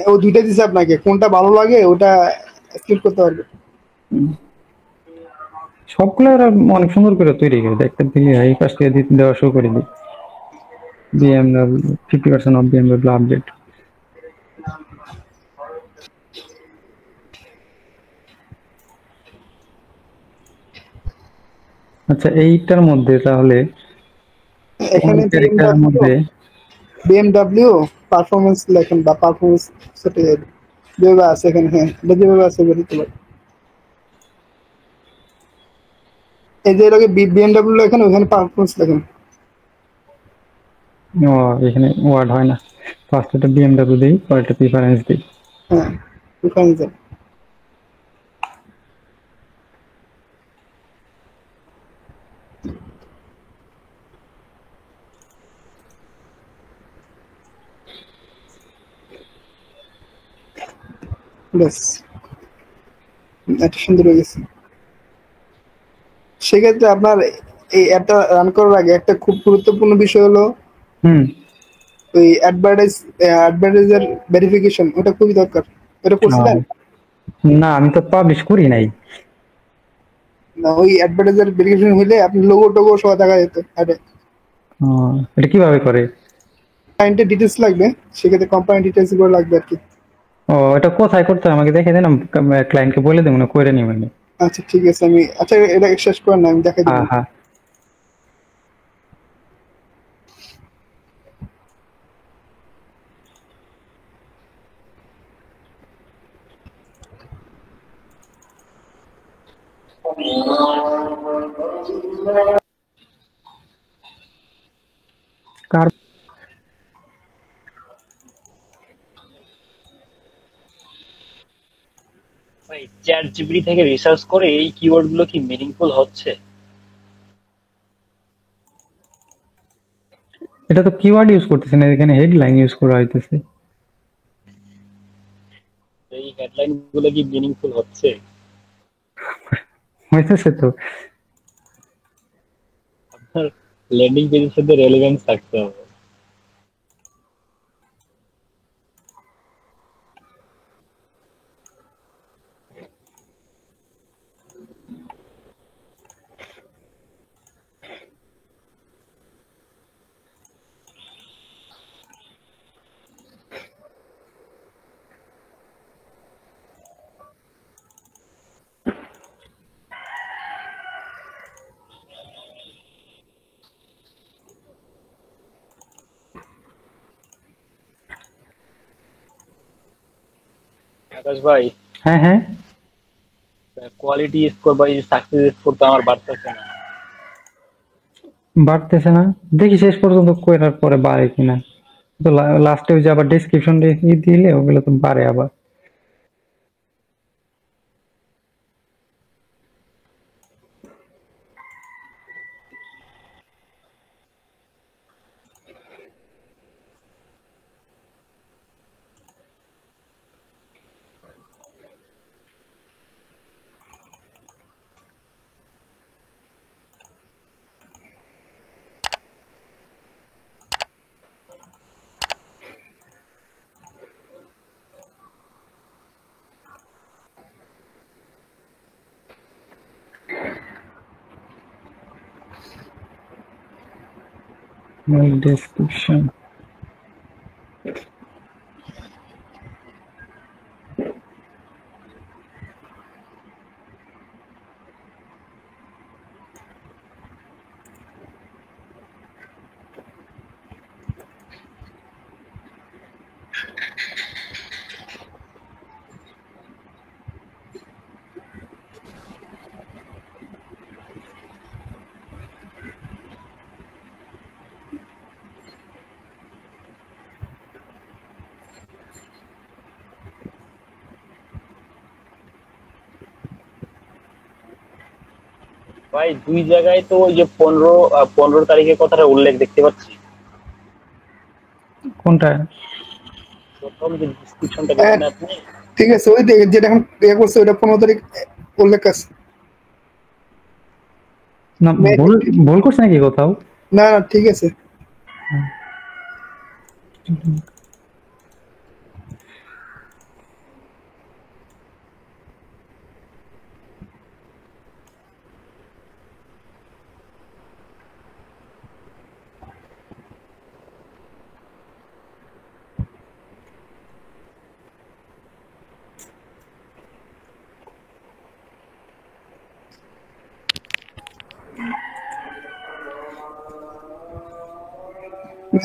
ও দুইটা দিছে আপনাকে, কোনটা ভালো লাগে ওটা সিলেক্ট করতে পারবে। সবগুলো ওরা অনেক সুন্দর করে তৈরি করে দেখতে দিলে এই পাশ থেকে দেওয়া শুরু করে দিই। BMW 50% of BMW update. আচ্ছা এইটার মধ্যে তাহলে এখানে ক্যারেক্টারের মধ্যে বিএমডব্লিউ পারফরমেন্স লেখেন, বা পারফরমেন্স সেটা যেভাবে আছে এখানে, হ্যাঁ এটা যেভাবে আছে ওইভাবে দিতে পারেন। এই যে এটাকে বিএমডব্লিউ লেখেন, ওখানে পারফরমেন্স লেখেন। ও এখানে ওয়ার্ড হয় না, ফার্স্ট একটা BMW দিই, পরেরটা প্রিফারেন্স দিই। হ্যাঁ ওখানে যান। ব্যাস, এটা সুন্দর হয়ে গেছে। সেক্ষেত্রে আপনার এই অ্যাপটা রান করার আগে একটা খুব গুরুত্বপূর্ণ বিষয় হলো হুম। ওই অ্যাডভার্টাইজার ভেরিফিকেশন, ওটা খুবই দরকার। এটা করছিলেন? না আমি তো পাবলিশ করি নাই। না, ওই অ্যাডভার্টাইজার ভেরিফিকেশন হইলে আপনি লোগো টোগো সহ দেখা যেত অ্যাডে। ও, এটা কিভাবে করে? ক্লায়েন্টের ডিটেলস লাগবে, সেক্ষেত্রে কোম্পানি ডিটেলস গুলো লাগবে আর কি। ও, এটা কোথায় করতে হয় আমাকে দেখে দিন, ক্লায়েন্টকে বলে দেবো না করে নিবেন। আচ্ছা ঠিক আছে, আমি আচ্ছা এটা শেষ করেন না, আমি দেখাই হ্যাঁ দেবো। হ্যাঁ। কার? ভাই চ্যাট জিপিটি থেকে রিসার্চ করে এই কিওয়ার্ড গুলো কি মিনিংফুল হচ্ছে? এটা তো কিওয়ার্ড ইউজ করতেছে না, এখানে হেডলাইন ইউজ করা হইতেছে। এই হেডলাইন গুলো কি মিনিংফুল হচ্ছে? হইতেছে তো। আপনার ল্যান্ডিং পেজের সাথে রেলেভেন্স থাকতে হবে। আকাশ ভাই, হ্যাঁ হ্যাঁ। কোয়ালিটি স্কোর বা সাকসেস স্কোর তো আমার বাড়তেছে না। বাড়তেছে না? দেখি শেষ পর্যন্ত করার পরে বাড়ে কিনা। তো লাস্টে ওই যে আবার ডেসক্রিপশন দিলে ওগুলো তো বাড়ে আবার। ডেসক্রিপশন। ভাই দুই জায়গায় তো ওই যে 15 তারিখের কথাটা উল্লেখ দেখতে পাচ্ছি। কোনটা? প্রথম যে ডিসক্রিপশনটা হ্যাঁ দেখেন আপনি। ঠিক আছে, ওই যেটা এখন ইয়ে করছে ওটা 15 তারিখ উল্লেখ আছে। না, ভুল ভুল করছে নাকি কোথাও? না না ঠিক আছে।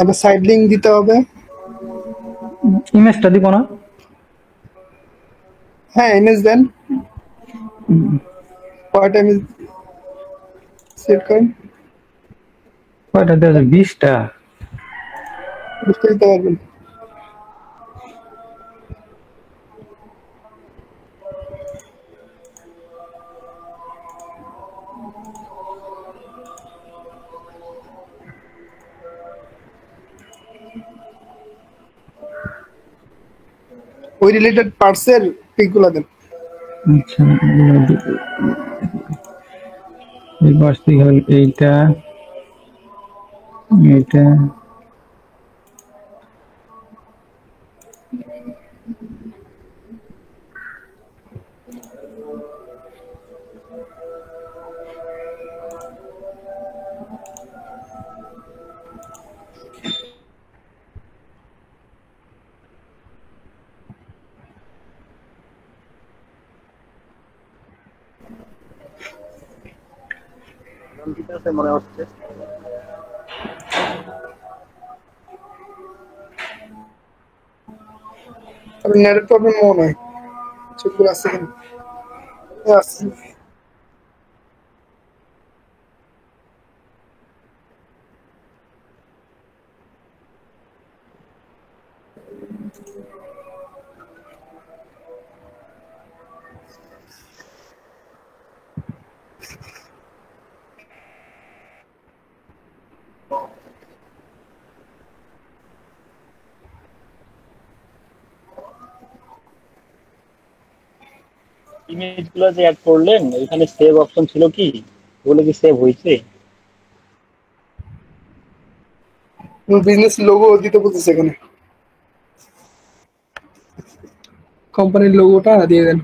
আবার সাইড লিঙ্ক দিতে হবে। ইমেজটা দিব না? হ্যাঁ ইমেজ দেন, কয়টা ইমেজ সেট করেন কয়টা দেওয়া যায়? 20টা? বুঝতে দিতে পারবেন। ওই রিলেটেড পার্টসের পিকগুলো দেন। আচ্ছা, এই বার্ষিক হল এইটা, এইটা। ঠিক আছে মনে হচ্ছে। তবে নেটের প্রবলেম মনে হয় চুপগুলো আসছে কেন আসছে ইমেজ গুলো যে অ্যাড করলেন ওইখানে সেভ অপশন ছিল কি, ওগুলো কি সেভ হয়েছে? বিজনেস লোগো দিতে বলতেছে এখানে কোম্পানির লোগোটা দিয়ে দেন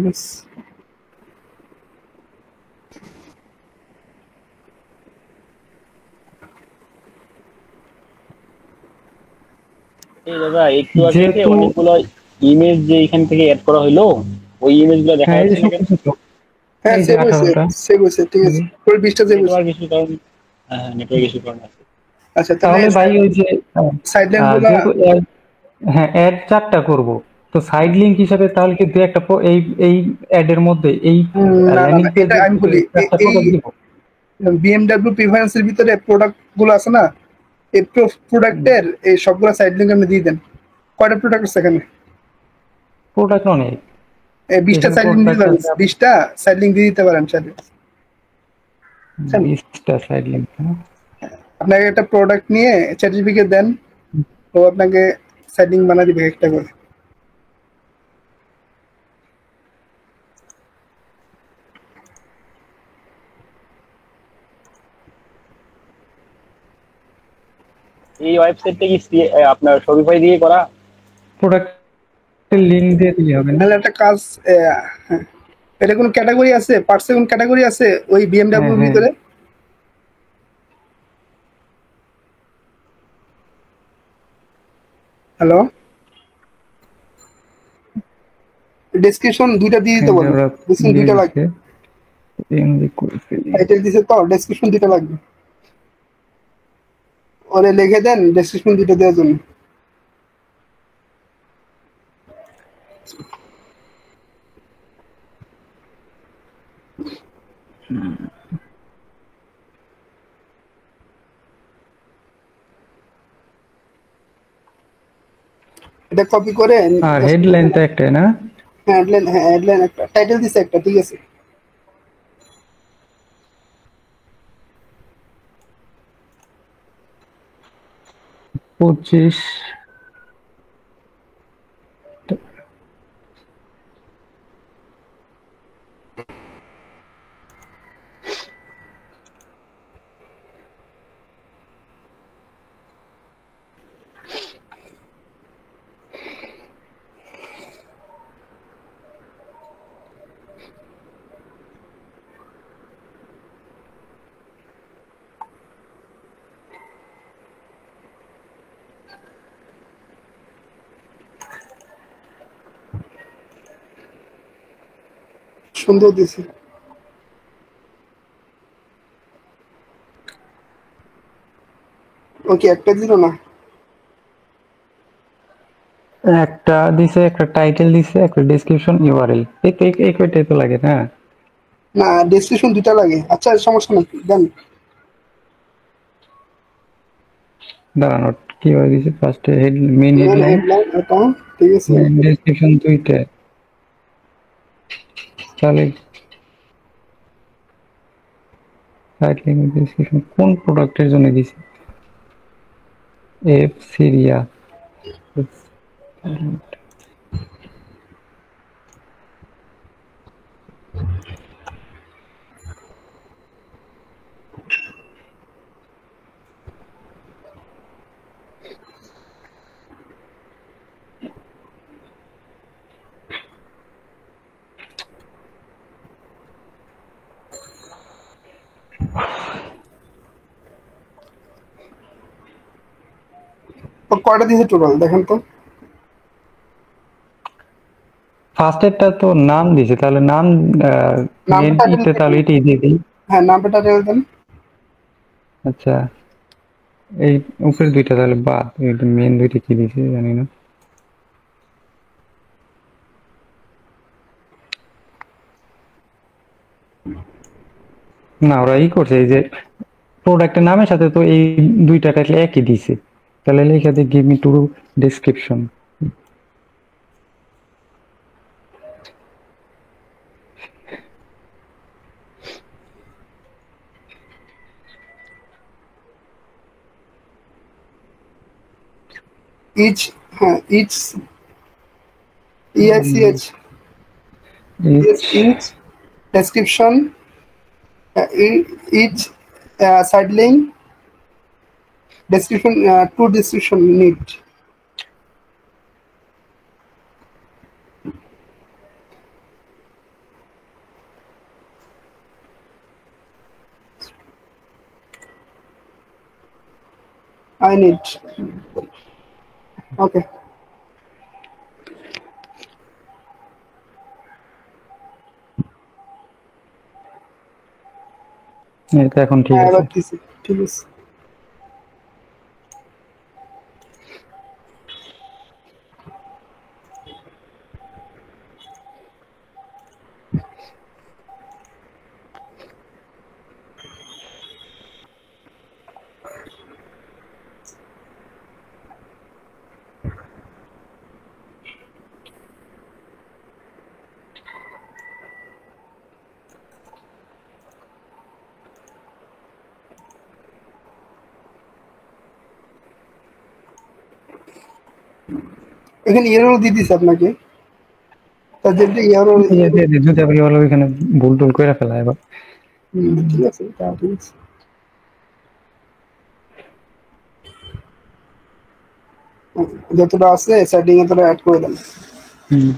ব্যাস। এই দাদা একটু আগে যে যেহেতু অনেকগুলো ইমেজ যে এখান থেকে অ্যাড করা হইলো, ওই ইমেজ গুলো দেখা হ্যাঁ এই যে যাচ্ছে না কেন? সবকিছু তো হ্যাঁ এই যে সেভ হয়েছে 18টা। সেভ হয়েছে ঠিক আছে পুরো 20টা সেভ হয়েছে নেটওয়ার্ক ইস্যুর কারণে, হ্যাঁ নেটওয়ার্ক ইস্যুর কারণে আছে। আচ্ছা তাহলে তাহলে ভাই ওই যে সাইড লাইন গুলা যেহেতু হ্যাঁ অ্যাড 4টা করব, তো সাইড লিংক হিসাবে তাহলে কি দু একটা এই এই অ্যাড এর মধ্যে এই না না ল্যান্ডিং না এটা পেজের আমি বলি একটা এই প্রোডাক্ট দিব? বিএমডব্লিউ প্রিফারেন্সের ভিতরে প্রোডাক্ট গুলো আছে না এই প্রোডাক্টের এই সবগুলো সাইড লিংক আপনি দিয়ে দেন কয়টা প্রোডাক্ট আছে এখানে প্রোডাক্ট অনেক 20টা এখানে সাইড লিংক দিতে প্রোডাক্ট পারেন আছে 20টা সাইড লিংক দিয়ে দিতে পারেন চাইলে 20টা সাইড লিংক। আপনাকে একটা প্রোডাক্ট নিয়ে সার্টিফিকেট দেন ও আপনাকে সাইড লিংক বানিয়ে দিবে একটা করে এই ওয়েবসাইটটা কি আপনার শপিফাই দিয়ে করা? প্রোডাক্টের লিংক দিয়ে দিলে হবে না? নাহলে একটা কাজ হ্যাঁ। এটা কোন ক্যাটাগরি আছে পার্টসে কোন ক্যাটাগরি আছে ওই হ্যাঁ বিএমডব্লিউর হ্যাঁ ভিতরে হ্যালো ডেসক্রিপশন দুইটা দিয়ে দিতে বলেন ওরা ডেসক্রিপশন দিয়ে দুইটা লাগবে দিচ্ছে লিংক করে ফেলি। টাইটেল দিছে তো ডেসক্রিপশন দুইটা লাগবে ওরে লিখে দেন ডেসক্রিপশন দুইটা দেওয়ার জন্য এটা কপি করে আর হেডলাইন তো একটাই না? হেডলাইন একটা টাইটেল দিছে একটা ঠিক আছে 25 সুন্দর দিছে ওকে একটা দিল না একটা দিছে, একটা টাইটেল দিছে, একটা ডেসক্রিপশন ইউআরএল। এই কয়টাই তো লাগে না? না ডেসক্রিপশন দুইটা লাগে আচ্ছা সমস্যা নেই দেন দাঁড়ানো কিভাবে দিছে, ফার্স্টে মেইন মেন হেডলাইন, হেডলাইন এটা ঠিক আছে মেইন ডেসক্রিপশন দুইটা। তাহলে সাইট লিংক ডেসক্রিপশন কোন প্রোডাক্টের জন্য দিছে? এফ সিরিয়া কয়টা দিয়েছে টোটাল দেখেন তো। ফার্স্ট এরটা তো নাম দিছে, তাহলে নাম মেন নামটা টাইটেল ইতে তাহলে এটাই দিয়ে দিই। হ্যাঁ নামটা টাইটেল দেন। আচ্ছা, এই উপরের দুইটা তাহলে বাদ, মেন দুইটা কি দিছে জানি না। না ওরা ই করছে, এই যে প্রোডাক্টের নামের সাথে তো এই দুইটা টাইটেল একই দিছে, তাহলে লেখা দিয়ে give me to description. Each, হ্যাঁ each, EICH, each each description, each side link description, to description need. I need. Okay. এটা এখন ঠিক হ্যাঁ আছে। এবার দিছি, ঠিক আছে। এখানে এরর দিয়ে দিছে আপনাকে, তার যেটা এরর। যদি আবার বলো এখানে ভুল টুল করে ফেলা এবার। ঠিক আছে, তা ঠিক আছে। যতটা আছে সেটিং এ তোরা অ্যাড করে দেন। হুম।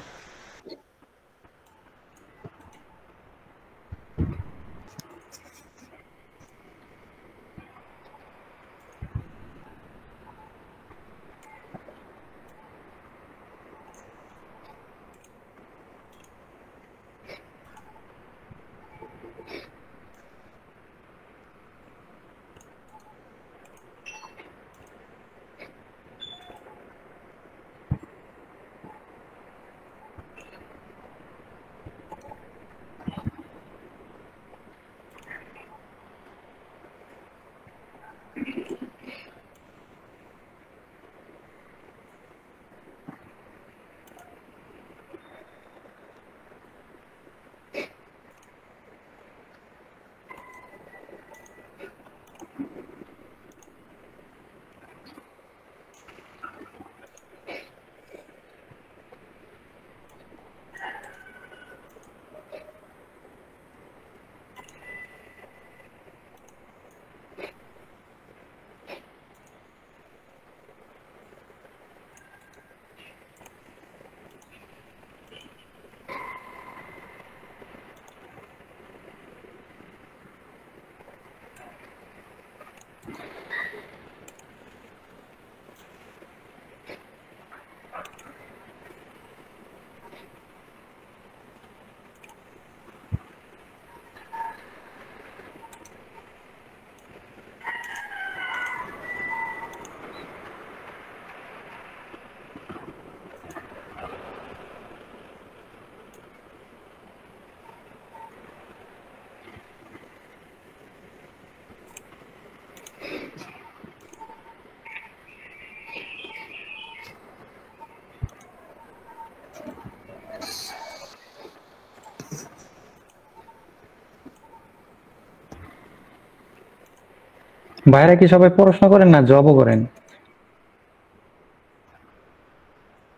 ভাইরা কি সবাই পড়াশোনা করেন না জবও করেন?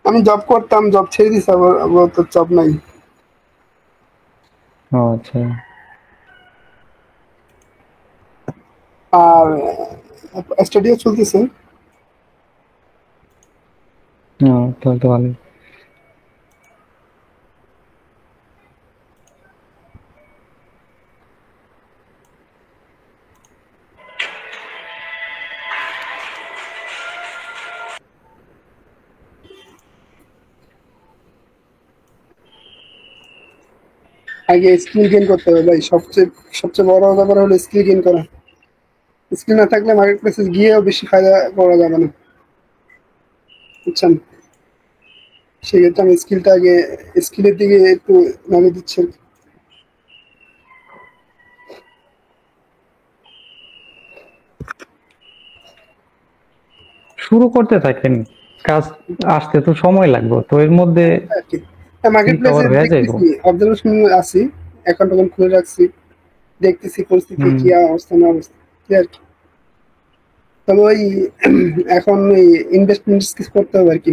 আমি জব করতাম, জব ছেড়ে দিছি, আবার তো জব নাই। ও আচ্ছা। আর স্টাডিও চলতেছে। ও তাহলে তো ভালোই। আগে স্কিল গেইন করতে হবে ভাই, সবচেয়ে সবচেয়ে বড় ব্যাপার হলো স্কিল গেইন করা। স্কিল না থাকলে মার্কেট প্লেসে গিয়েও বেশি ফায়দা করা যাবে না, বুঝছেন? সেক্ষেত্রে আমি স্কিলটা আগে, স্কিলের দিকে একটু নজর দিচ্ছি আর কি। শুরু করতে থাকেন, কাজ আসতে তো সময় লাগবে, তো এর মধ্যে আর কি মার্কেট প্লেসে রিকভার হয়ে যাইব। দেখতেছি, অবজারভেশন আছি, অ্যাকাউন্ট টোকান খুলে রাখছি, দেখতেছি পরিস্থিতি হুম। কি অবস্থা না অবস্থা, কি আর কি। তবে ওই এখন ওই ইনভেস্টমেন্ট কিছু করতে হবে আর কি,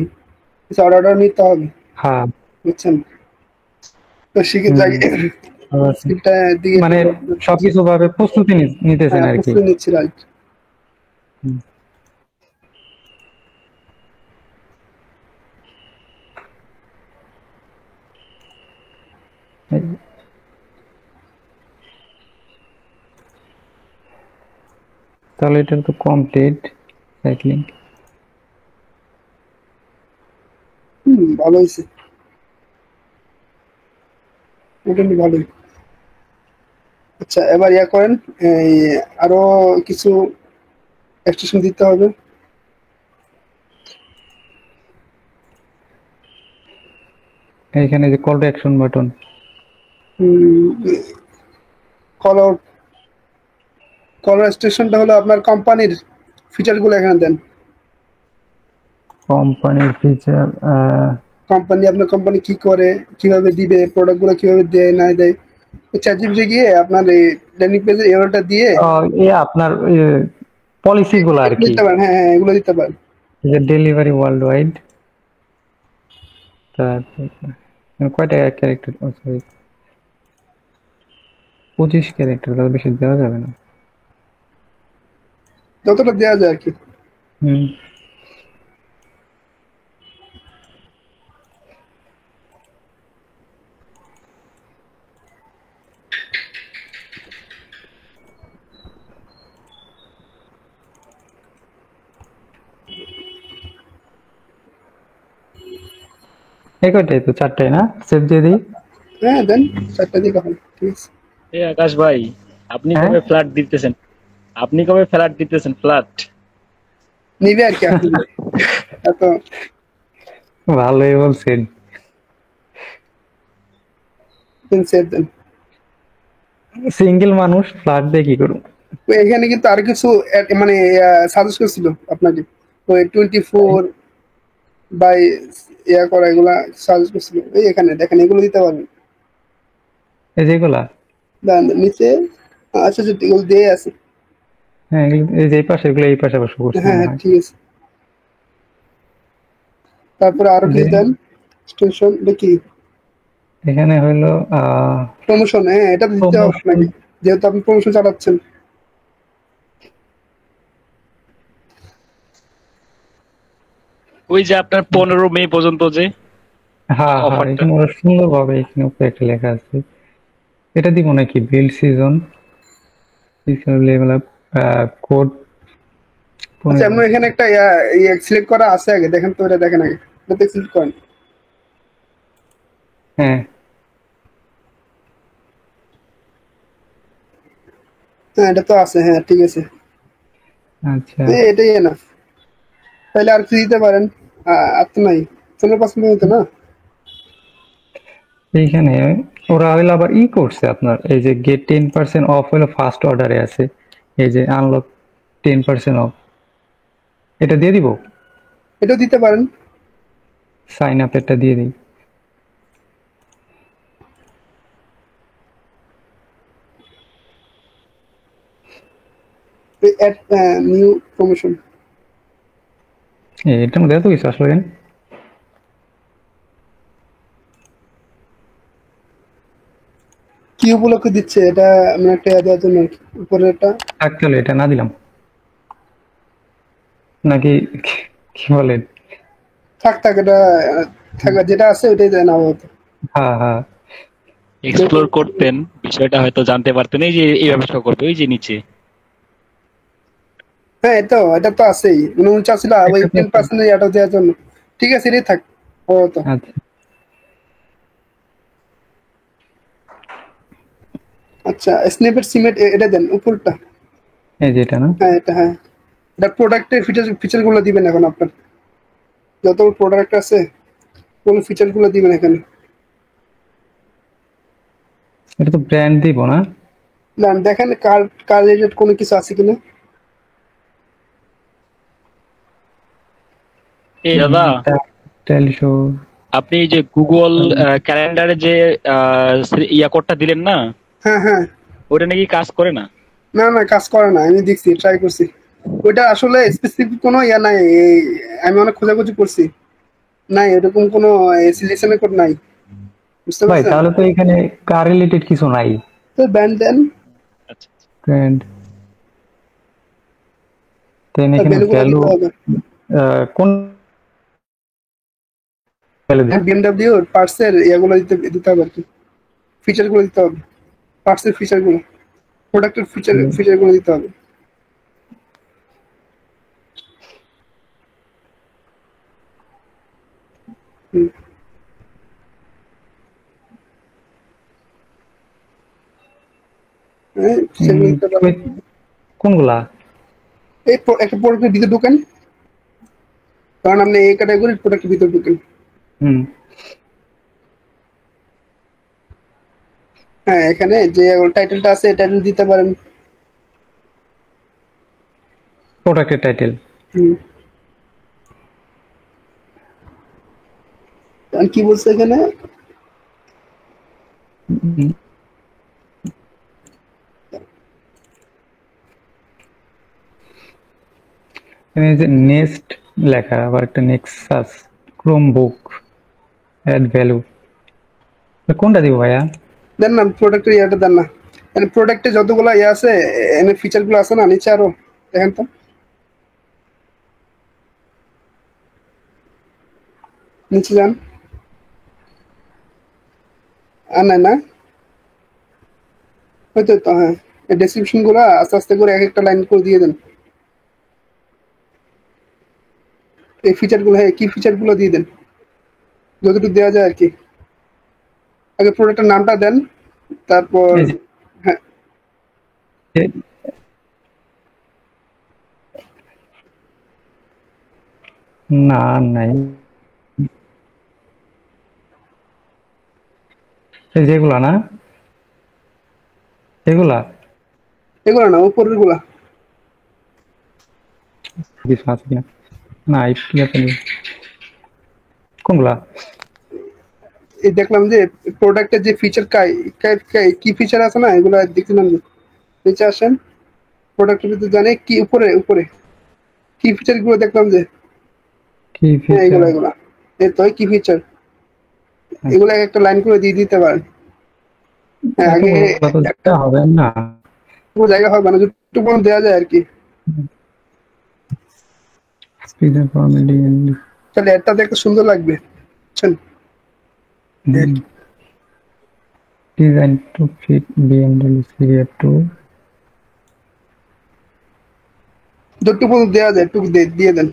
কিছু অর্ডার নিতে হবে, হ্যাঁ। বুঝছেন? তো সেক্ষেত্রে হুম। আগে ভালো আছেন। স্কিলটা দিকে মানে একটু সবকিছু ভাবে প্রস্তুতি নিতেছেন আর কি। প্রস্তুতি নিচ্ছি, রাইট। হুম। তাহলে এটা তো কমপ্লিট সাইক্লিং। ভালো হয়েছে, মোটামুটি ভালোই। আচ্ছা এবার ইয়া করেন, এই আরো কিছু এক্সটেনশন দিতে হবে। এইখানে যে কল টু অ্যাকশন বাটন, কলার কলার স্টেশনটা হলো আপনার কোম্পানির ফিচার গুলো এখানে দেন। কোম্পানির ফিচার, কোম্পানি, আপনার কোম্পানি কি করে, কিভাবে দিবে, প্রোডাক্ট গুলো কিভাবে দেয় না দেয়, চ্যাটজিপিটি গিয়ে আপনার এই ল্যান্ডিং পেজের এরোটা দিয়ে এ আপনার পলিসি গুলো আর এগুলো কি, দিতে পারেন। হ্যাঁ হ্যাঁ, এগুলো দিতে পারেন। যে ডেলিভারি ওয়ার্ল্ড ওয়াইড, তারপর কয়টা ক্যারেক্টার, সরি 25 ক্যারেক্টার, তার বেশি দেওয়া যাবে না। যতটা দেওয়া যায় আর কি। হুম। এই কয়টাই তো, 4টাই না? সেভ দিয়ে দিই। হ্যাঁ দেন, 4টা দিয়ে কখন, ঠিক আছে। এ আকাশ ভাই, আপনি হ্যাঁ, কবে ফ্ল্যাট দিতেছেন? আপনি কবে ফ্ল্যাট দিতেছেন? ফ্ল্যাট নিবে আর কি আপনি, এত ভালোই বলছেন। সেভ দেন। সিঙ্গেল মানুষ ফ্ল্যাট দিয়ে কি করুন? তো এখানে কিন্তু আরো কিছু মানে সাজেস্ট করছিল আপনাকে, ওই 24 বাই ইয়া করা, এগুলা সাজেস্ট করছিল। এই এখানে দেখেন, এগুলো দিতে পারবেন। এই যেগুলা, দেন নিচে, আচ্ছা আচ্ছা, এগুলো দিয়ে আছে। হ্যাঁ এই যে এই পাশে, এগুলো এই পাশে বসে করছি হ্যাঁ মনে হ্যাঁ হয়। ঠিক আছে। তারপরে আরো কিছু যে দেন, স্টেশন দেখি, এখানে হইলো প্রমোশন। হ্যাঁ এটা দিতে হবে প্রমোশন। আপনাকে, যেহেতু আপনি প্রমোশন চালাচ্ছেন। ওই যে আপনার 15 মে পর্যন্ত যে হ্যাঁ হ্যাঁ, অফারটা। এখানে ওরা সুন্দরভাবে এখানে উপরে একটা লেখা আছে। এটা দিব নাকি? Build season, level up, code আচ্ছা 15। আপনার এখানে একটা সিলেক্ট করা আছে, আগে দেখেন তো, এটা দেখেন আগে, এটাতে সিলেক্ট করেন। হ্যাঁ, হ্যাঁ এটা তো আছে, হ্যাঁ ঠিক আছে। আচ্ছা। এটাই না, তাহলে আর কি দিতে পারেন? আর তো নাই, 15% হতো না। এইখানে ওরা হইলো আবার করছে আপনার, এই যে গেট 10% অফ হইলো ফার্স্ট অর্ডারে আছে, এই যে আনলক 10% অফ, এটা দিয়ে দিব। এটাও দিতে পারেন। সাইন আপ এটা দিয়ে দিই। Add new promotion. এটার মধ্যে এত কিছু আসলে কেন? কি উপলক্ষে দিচ্ছে এটা, মানে একটা দেওয়ার জন্য আর কি, উপরেরটা। অ্যাকচুয়ালি এটা না দিলাম নাকি, কি বলেন? থাক থাক, এটা থাকা যেটা আছে ওইটাই দেন আপাতত। হ্যাঁ হ্যাঁ, এক্সপ্লোর করতেন বিষয়টা, হয়তো জানতে পারতেন। এই যে এইভাবে শো করবে, ওই যে নিচে। হ্যাঁ এটা তো আছেই, 49 ছিল ওই এটা তো আছে। 10% এটা দেওয়ার জন্য। ঠিক আছে, এটাই থাক আপাতত। আচ্ছা, আচ্ছা, স্ন্যাপের সিমেন্ট এটা দেন উপরটা। এই যে এটা না? হ্যাঁ এটা, হ্যাঁ এটা প্রোডাক্টের ফিচার গুলো দিবেন এখন আপনার যত প্রোডাক্ট আছে কোন ফিচার গুলো দিবেন এখানে। এটা তো ব্র্যান্ড দিব না? না দেখেন কার কার রিলেটেড কোনো কিছু আছে কিনা। এই দাদা, টেলি শো। আপনি এই যে গুগল ক্যালেন্ডারে যে কোডটা দিলেন না, হ্যাঁ হ্যাঁ। ওটা নাকি কাজ করে না। না না কাজ করে না, আমি দেখছি ট্রাই করছি। ওইটা আসলে স্পেসিফিক কোনো ইয়া নাই, আমি অনেক খোঁজাখুঁজি করছি, নাই এরকম কোনো সিলেকশনের কোড নাই, বুঝতে ভাই পারছেন। তাহলে তো এখানে কার রিলেটেড কিছু নাই। তো ব্যান্ড দেন, আচ্ছা, ব্র্যান্ড দেন, এখানে ভ্যালুগুলো ভ্যালু দিতে হবে। কোন ভ্যালু দিই? বিএমডব্লিউ পার্টসের ইয়াগুলো দিতে দিতে হবে আর কি, ফিচারগুলো দিতে হবে, পার্টসের ফিচারগুলো, প্রোডাক্টের ফিচারগুলো দিতে হবে। হুম। হ্যাঁ ফিচারগুলো দিতে হবে। কোনগুলা? এই একটা প্রোডাক্টের ভিতরে ঢুকেন, কারণ আপনি এই ক্যাটাগরির প্রোডাক্টের ভিতরে ঢুকেন। হুম, হ্যাঁ এখানে যে টাইটেলটা আছে টাইটেল দিতে পারেন। প্রোডাক্টের টাইটেল। হুম। আর কি বলছে এখানে, এখানে যে নেক্সট লেখা, আবার একটা নেক্সাস ক্রোমবুক অ্যাড ভ্যালু, কোনটা দিব ভাইয়া? দেন না প্রোডাক্টের ইয়াটা দেন না, মানে প্রোডাক্টে যতগুলো ইয়ে আছে এনে ফিচারগুলো আছে না নিচে আরো, দেখেন তো নিচে যান। আর নাই না, হয়তো তো হ্যাঁ, এই ডেসক্রিপশন গুলো আস্তে আস্তে করে এক একটা লাইন করে দিয়ে দেন, এই ফিচার গুলো, হ্যাঁ কি ফিচার গুলো দিয়ে দেন যতটুকু দেওয়া যায় আর কি। আগে প্রোডাক্টের নামটা দেন, তারপর এই যে হ্যাঁ না নাই, এই যেগুলা না, এগুলা এগুলো না উপরের গুলা। কিছু আছে কিনা? না ইয়াতে নেই। কোনগুলা? এই দেখলাম যে প্রোডাক্টের যে ফিচার কি ফিচার আছে না এগুলো দেখছিলাম যে, নিচে আসেন প্রোডাক্টের ভিতরে জানে কি উপরে উপরে কি ফিচার গুলো দেখলাম যে, কি হ্যাঁ এগুলো ফিচার? এগুলা এই তো কি ফিচার, এগুলো এক একটা লাইন করে দিয়ে দিতে পারেন। হ্যাঁ আগে এতগুলো তো একটা দিতে হবে না। পুরো জায়গা হবে না, যতটুকু পর্যন্ত দেওয়া যায় আর কি। স্পিড কমেডি তাহলে এটা দেখতে সুন্দর লাগবে, বুঝছেন। Design to fit BMW series 2। যতটুকু পর্যন্ত দেওয়া যায় একটু দিয়ে দেন।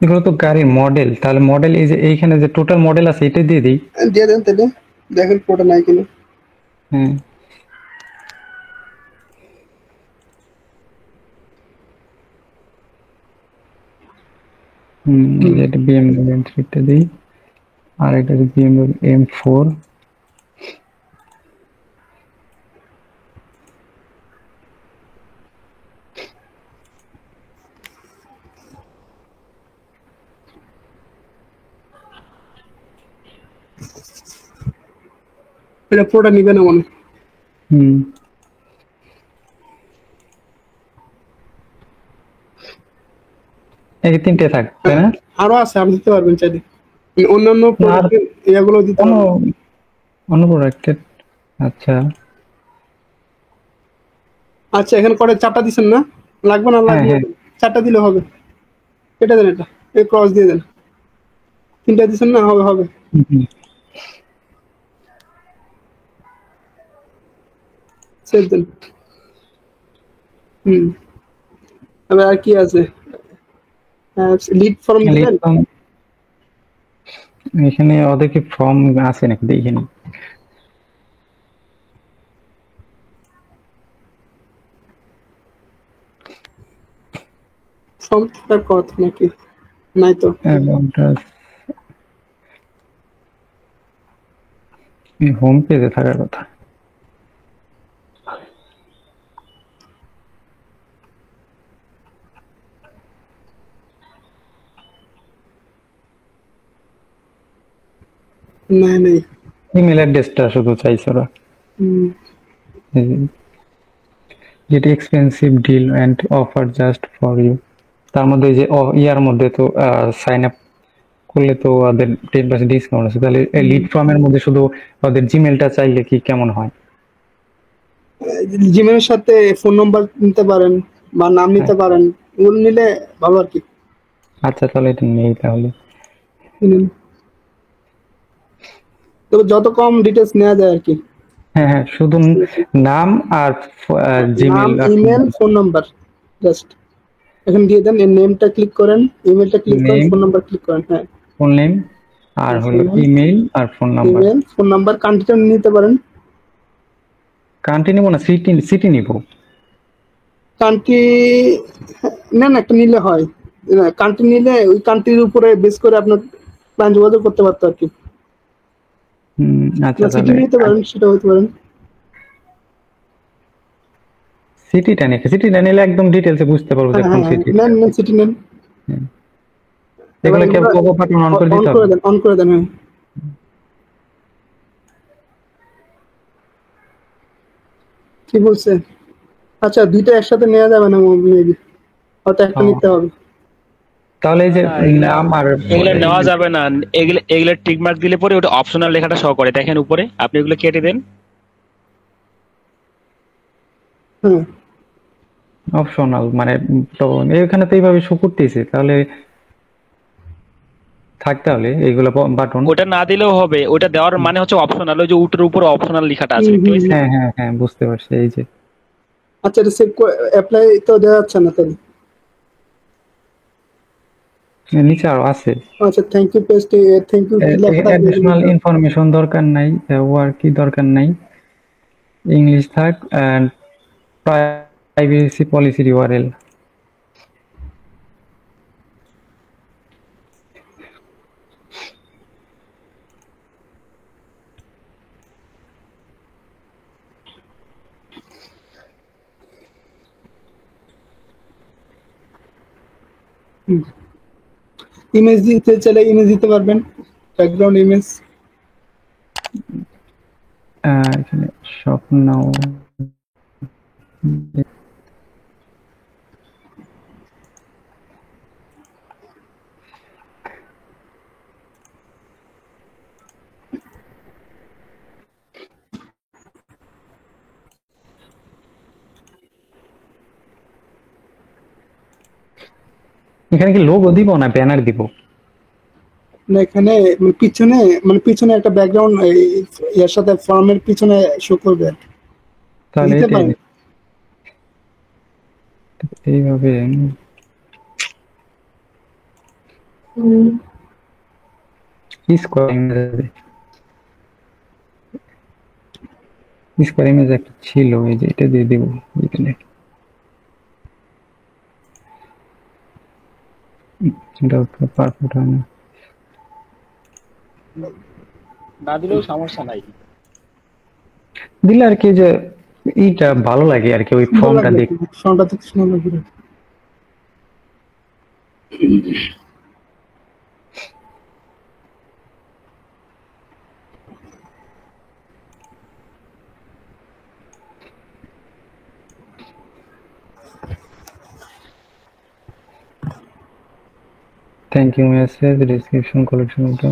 এগুলো তো গাড়ির মডেল, তাহলে মডেল এই যে এইখানে যে টোটাল মডেল আছে এটা দিয়ে দিই। দিয়ে দেন তাহলে, দেখেন পুরোটা নাই কিনা। হ্যাঁ, এই যে এটা বিএমডব্লিউ M3 দিই, আর এটা বিএমডব্লিউ M4। এটা পুরোটা নিবে না মনে হয়। হুম, এই তিনটে থাক তাই না? আরো আছে, আপনি দিতে পারবেন চাইলে, অন্যান্য প্রোডাক্টের ইয়াগুলো দিতে অন্য পারবেন। অন্য প্রোডাক্টের। আচ্ছা, আচ্ছা এখানে করে 4টা দিছেন না, লাগবে না হ্যাঁ লাগবে, হ্যাঁ 4টা দিলে হবে। কেটে দেন এটা, এই ক্রস দিয়ে দেন। 3টা দিছেন না, হবে হবে। হুম, হুম। সেভ দেন। হুম, এবার আর কি আছে? লিড ফর্ম তাহলে দিবেন। এরকম এখানে ওদের কি ফর্ম আছে নাকি দেখিনি। ফর্ম থাকার কথা নাকি, নাই তো। হোম পেজে থাকার কথা। নাই নাই। ইমেল অ্যাড্রেসটা শুধু চাইছে ওরা। হুম, যেটি expensive deal and offer just for you. তার মধ্যে এই যে ইয়ার মধ্যে তো সাইন আপ করলে তো ওদের 10% ডিসকাউন্ট আছে, তাহলে লিড ফর্মের মধ্যে শুধু ওদের জিমেলটা চাইলে কি কেমন হয়? জিমেলের সাথে ফোন নাম্বার নিতে পারেন বা নাম হ্যাঁ, নিতে পারেন, এগুলো নিলে ভালো আর কি। আচ্ছা তাহলে এটা নেই তাহলে। নিন। তবে যত কম ডিটেলস নেওয়া যায় আর কি। হ্যাঁ হ্যাঁ, শুধু নাম আর নাম, জিমেল আর phone email, number. Phone number, just এখানে দিয়ে দেন। এর নেমটা ক্লিক করেন, ইমেলটা ক্লিক করেন, নেম, ফোন নাম্বার ক্লিক করেন। হ্যাঁ, ফুল নেম, আর ফোন হলো নাম, ইমেল আর phone number. Email, phone number. কান্ট্রিটা নিতে পারেন। কান্ট্রি নিবো না, সিটি সিটি নিবো। কান্ট্রি নেন, একটা নিলে হয়। কান্ট্রি নিলে ওই কান্ট্রির উপরে বেস করে আপনার প্ল্যান যোগাযোগ করতে পারতো আর কি। আচ্ছা সিটি তাহলে নিতে পারেন, সেটা হতে পারেন। সিটিটা নিলে একদম ডিটেলসে বুঝতে পারবো যে হ্যাঁ কোন হ্যাঁ হ্যাঁ, সিটি। নেন নেন, সিটি নেন। এবার এগুলো কি এগুলো পপ বাটন অন করে অন দিতে করে হবে? দেন, অন করে দেন। হ্যাঁ, কি বলছে? আচ্ছা, দুইটা একসাথে নেওয়া যাবে না মেবি, হয়তো একটা ও, নিতে হবে। তাহলে এই যে না, এগুলা নাম আর এগুলা নেওয়া যাবে না। এগুলা টিক মার্ক দিলে পরে ওটা অপশনাল লেখাটা শো করে, দেখেন উপরে, আপনি এগুলো কেটে দেন। হ্যাঁ, অপশনাল মানে, তো এখানে তো এইভাবে শো করতেছে, তাহলে থাকতে হলে এইগুলো বাটন। ওটা না দিলেও হবে, ওটা দেওয়ার মানে হচ্ছে অপশনাল, ওই যে উটের উপর অপশনাল লেখাটা আছে, হুম দেখতে হুম হুম। পাইছেন? হ্যাঁ হ্যাঁ হ্যাঁ, বুঝতে পারছি এই যে। আচ্ছা, এটা সেভ করে অ্যাপ্লাই তো দেওয়া যাচ্ছে না তাহলে। নিচে আরো আছে। আচ্ছা, thank you paste, thank you কি লেখা থাকবে এগুলো অ্যাডিশনাল দিতে হবে। ইনফরমেশন দরকার নাই, ওয়ার কি দরকার নাই, ইংলিশ থাক, and privacy policy URL. Image দিতে চাইলে ইমেজ দিতে পারবেন, ব্যাকগ্রাউন্ড ইমেজ। এখানে স্বপ্ন। এখানে কি লোগো দিব না ব্যানার দিব? না, এখানে পিছনে, পিছনে একটা ব্যাকগ্রাউন্ড এর সাথে ফর্মের পিছনে শো করবে আর কি। তাহলে দিতে এটাই পারেন। এইভাবে স্কোয়ার ইমেজ একটা ছিল, এই যে এটা দিয়ে দিব এখানে। এটা পারফেক্ট হয় না। না দিলেও সমস্যা নাই। দিলে আর কি যে এইটা ভালো লাগে আর কি, ওই সুন্দর ফর্মটা লাগবে, দেখ। ফর্মটা তো সুন্দর লাগবে। Thank you message description collection ওটা।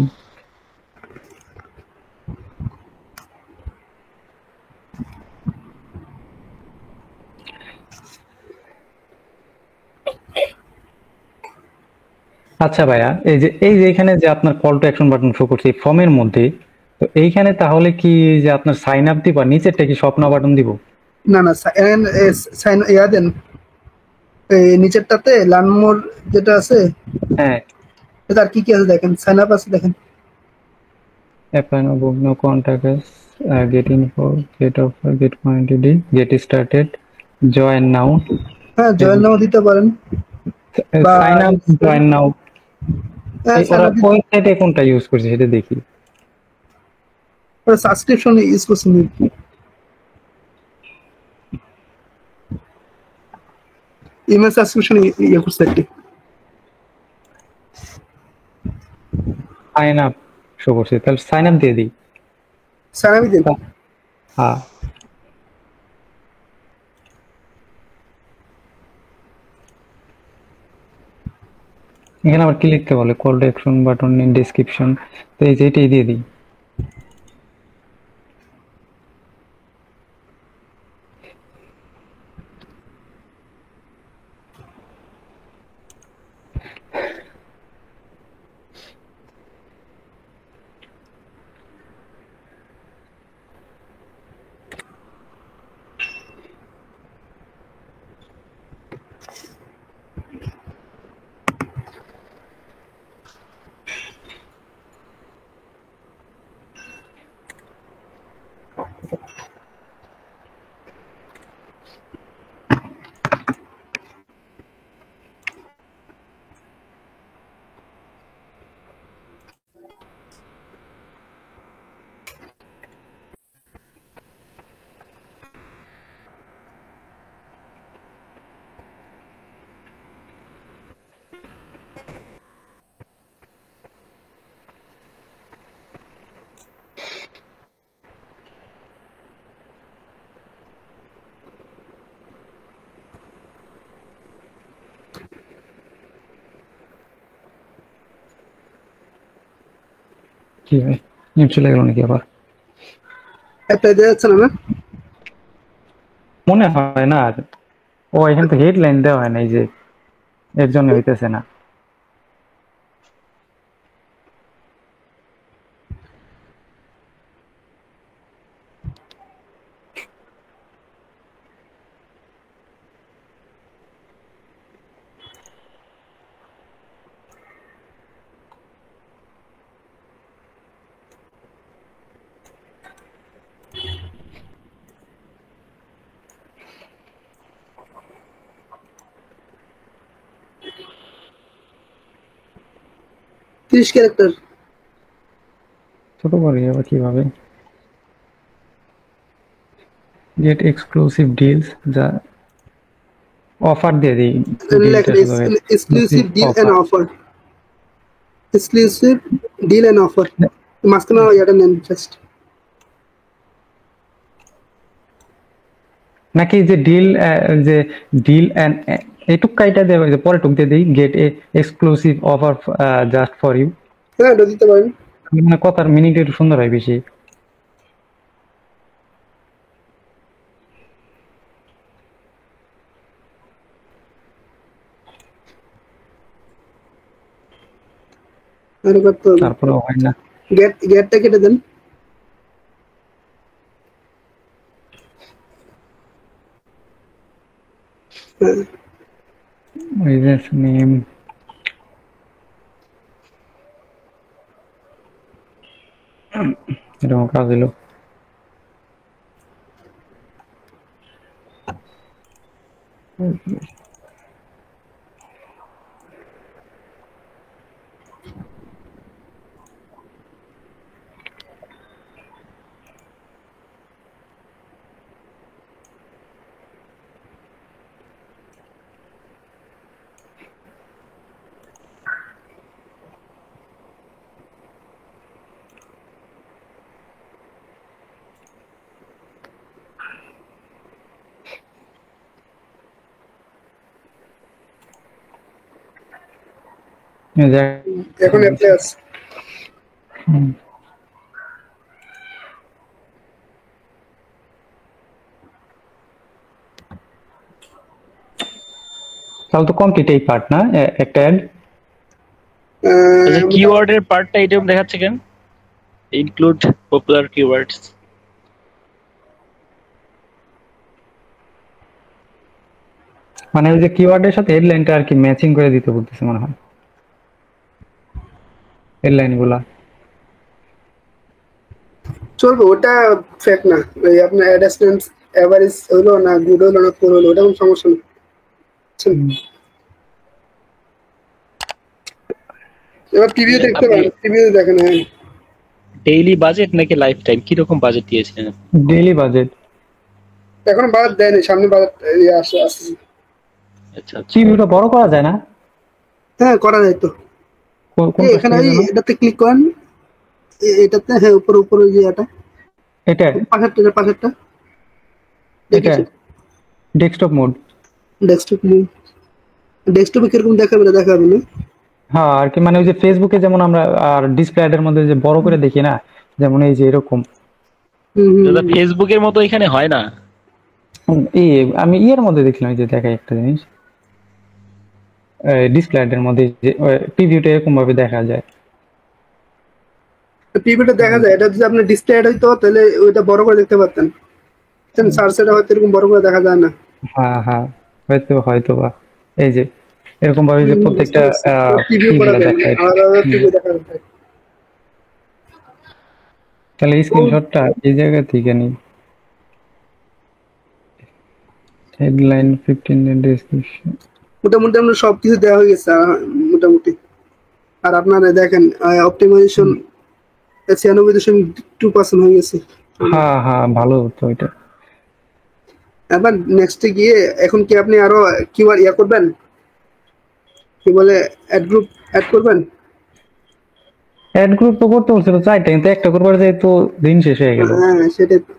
আচ্ছা ভাইয়া, এই যে এখানে যে আপনার call to action button show করছে ফর্মের মধ্যে, তো এইখানে তাহলে কি যে আপনার সাইন আপ দিব আর নিচেরটা কি স্বপ্ন বাটন দিব? না না, সাইন ইয়া দেন, এই নিচেরটাতে লার্ন মোর যেটা আছে, হ্যাঁ, এটা আর কি কি আছে দেখেন, সাইন আপ আছে দেখেন। apply no book no contact us, get info, get offer, get quantity, get started, join now, হ্যাঁ, জয়েন নাও দিতে পারেন, বা সাইন আপ, জয়েন নাও। হ্যাঁ সাইন ওরা আপ ওয়েবসাইটে কোনটা ইউজ করছে সেটা দেখি। সাবস্ক্রিপশন ইউজ করছেন, ইমেল সাবস্ক্রিপশন ইয়ে করছে একটি। সাইন আপ শো করছে, তাহলে সাইন আপ দিয়ে দিই। সাইন আপই দেন। হ্যাঁ, এখানে আবার কি লিখতে বলে, call to action button in description, তো এই যে এটাই দিয়ে দিই। কি ভাই, নেট চলে গেল নাকি আবার? অ্যাপ্লাই দেওয়া যাচ্ছে না না? মনে হয় না। ও এখানে তো হেডলাইন দেওয়া হয় না, এই যে এর জন্য হইতেছে না। ত্রিশ ক্যারেক্টার। ছোট করে আবার কিভাবে? গেট এক্সক্লুসিভ ডিলস, যা অফার দিয়ে দিই, ডিলটা লেখেন শুধু exclusive deal offer. And offer, exclusive deal and offer, মাঝখানে ইয়াটা নেন জাস্ট। নাকি যে ডিল, যে ডিল এন্ড এইটুক কাইটা দেওয়া, যে পরে টুক দিয়ে দিই, get a exclusive offer just for you. হ্যাঁ, এটা দিতে পারেন। মানে কথার মিনিট একটু সুন্দর হয় বেশি। আরে করতে হবে, তারপরেও হয় না। গেটটা কেটে দেন। হ্যাঁ, বিজনেস নেম, এরকম কাজ হলো। এই যে এখন অ্যাপ্লাই আছে। হুম, তাহলে তো কমপ্লিট এই পার্ট না, একটা অ্যাড। আচ্ছা, কিওয়ার্ডের পার্টটা এরকম দেখাচ্ছে কেন? Include popular keywords. মানে ওই যে কিওয়ার্ডের সাথে হেডলাইনটা আর কি ম্যাচিং করে দিতে বলতেছে মনে হয়, হেডলাইন গুলা। চলবে, ওটা ফেক না। ওই আপনার অ্যাডাসমেন্ট এভারেজ হলো না, গুড হলো না, পুরো হলো, ওটা কোনো সমস্যা নেই, বুঝছেন? এবার টিভিও দেখতে আপনি পারেন, টিভিও দেখেন। হ্যাঁ, ডেইলি বাজেট নাকি লাইফ টাইম, কিরকম বাজেট দিয়েছিলেন আপনি? Daily budget. এখন বাজার দেয়নি, সামনে বাজার আসে আসছে। আচ্ছা আচ্ছা। টিভিটা বড় করা যায় না? হ্যাঁ, করা যায় তো। কোন এখানে কাজটা ওই যেন? এটাতে ক্লিক করেন, এটাতে, হ্যাঁ, উপরে উপরে যে এটা এটা পাশেরটা এটা দেখেছি। Desktop mode. ডেস্কটপ, ডেস্কটপে কিরকম দেখাবে না, দেখাবে না। হ্যাঁ আর কি, মানে ওই যে ফেসবুকে যেমন আমরা আর ডিসপ্লে এর মধ্যে যে বড় করে দেখি না, যেমন এই যে এরকম। হুম হুম দাদা, হুম। ফেসবুকের মতো এখানে হয় না। এই আমি ইয়ের মধ্যে দেখলাম, এই যে দেখাই একটা জিনিস, ডিসপ্লে এর মধ্যে যে প্রিভিউটা এরকম ভাবে দেখা যায়। টিভিটা দেখা যায়, এটা যদি আপনার ডিসপ্লে অ্যাড হইতো তাহলে ওইটা বড় করে দেখতে পারতেন। সার্চেটা হয়তো এরকম বড় করে দেখা যায় না। হ্যাঁ হ্যাঁ, হয়তো বা এই যে এরকম ভাবে যে বুঝতে প্রত্যেকটা পারছি, টিভিও করা ইগুলা যায়, দেখায়। আলাদা আলাদা টিভি দেখা যায়। তাহলে স্ক্রিনশটটা এই জায়গা থেকে নিই। Headline 15 description. মোটামুটি আপনার সবকিছু দেওয়া হয়ে গেছে, মোটামুটি। আর আপনারা দেখেন অপটিমাইজেশন 96.2% হয়ে গেছে। হ্যাঁ হ্যাঁ, ভালো হতো এটা। এবার নেক্সটে গিয়ে এখন কি আপনি আরো কিওয়ার্ড ইয়া করবেন, কি বলে, অ্যাড গ্রুপ অ্যাড করবেন? অ্যাড গ্রুপ তো করতে বলছিল চারটা, কিন্তু একটা করবার যাই তো দিন শেষ হয়ে গেল। হ্যাঁ, সেটাই তো।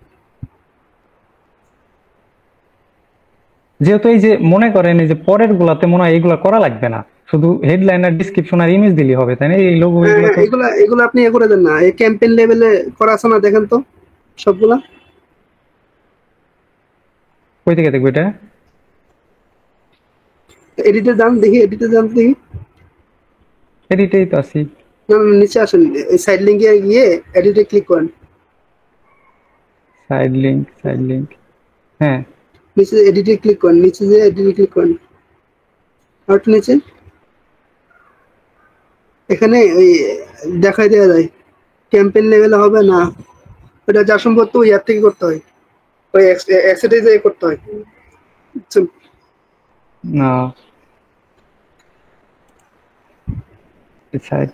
যেহেতু এই যে মনে করেন এই যে পরের গুলাতে মনে হয় এইগুলা করা লাগবে না, শুধু হেডলাইন আর ডিসক্রিপশন আর ইমেজ দিলেই হবে, তাই না? এই লোগো হ্যাঁ এগুলো হ্যাঁ, তো এগুলা এগুলো আপনি ইয়ে করে দেন না, এই ক্যাম্পেইন লেভেলে করা আছে না, দেখেন তো সবগুলা। কই থেকে দেখবো এটা? এডিটে যান দেখি, এডিটে যান দেখি। এডিটেই তো আছি। না না, নিচে আসেন, এই সাইড লিঙ্কে গিয়ে এডিটে ক্লিক করেন। সাইড লিংক, হ্যাঁ। নিচে এডিটে ক্লিক করেন, নিচে যে এডিটে ক্লিক করেন, আর একটু নিচে। এখানে ওই দেখাই দেওয়া যায় ক্যাম্পেইন লেভেলে হবে না, ওটা যা সম্ভব তো ইয়ার থেকে করতে হয়, ওই অ্যাক্সেটাইজে করতে হয়, বুঝছেন? না, সাইড।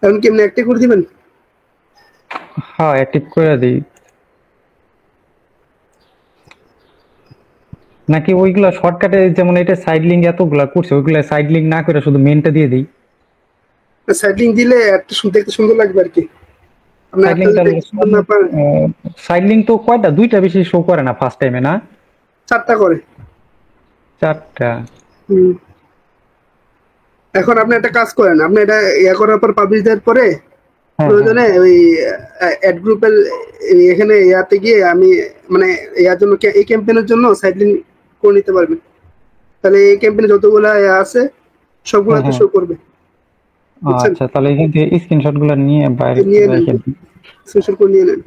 এখন কি এমনি অ্যাক্টিভ করে দিবেন? হ্যাঁ, অ্যাক্টিভ করে দিই। নাকি ওইগুলা শর্টকাটে যেমন এটা সাইড লিংক এতগুলা করছে, ওইগুলা সাইড লিংক না করে শুধু মেনটা দিয়ে দিই। সাইড লিঙ্ক দিলে একটা দেখতে সুন্দর লাগবে আর কি। আপনি সাইড একটা যদি লিংকটা দেখতে সুন্দর না পারেন, সাইড লিংক তো কয়টা, দুইটা বেশি শো করে না ফার্স্ট টাইমে, না? 4টা করে। চারটা। হুম। এখন আপনি একটা কাজ করেন, আপনি এটা ইয়া করার পর, পাবলিশ দেওয়ার পরে হ্যাঁ হ্যাঁ। প্রয়োজনে ওই অ্যাড গ্রুপের এখানে ইয়াতে গিয়ে আমি, মানে ইয়ার জন্য, এই ক্যাম্পেইনের জন্য সাইড লিঙ্ক করে নিতে পারবেন। তাহলে এই ক্যাম্পেইনে যতগুলা ইয়া আছে হ্যাঁ সবগুলাতে হ্যাঁ। শো করবে, বুঝছেন? আচ্ছা, তাহলে এখান থেকে স্ক্রিনশট গুলো নিয়ে বাইরে নিয়ে নেন, রেখে দিই। স্ক্রিনশট করে নিয়ে নেন।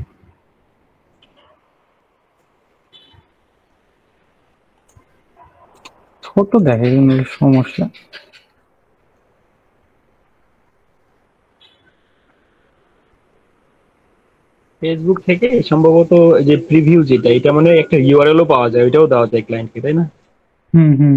ছোট দেখে কিন্তু সমস্যা। ফেসবুক থেকে সম্ভবত যে প্রিভিউ যেটা, এটা মানে একটা ইউআরএল ও পাওয়া যায়, ওইটাও দেওয়া যায় ক্লায়েন্টকে, তাই না? হুম হুম।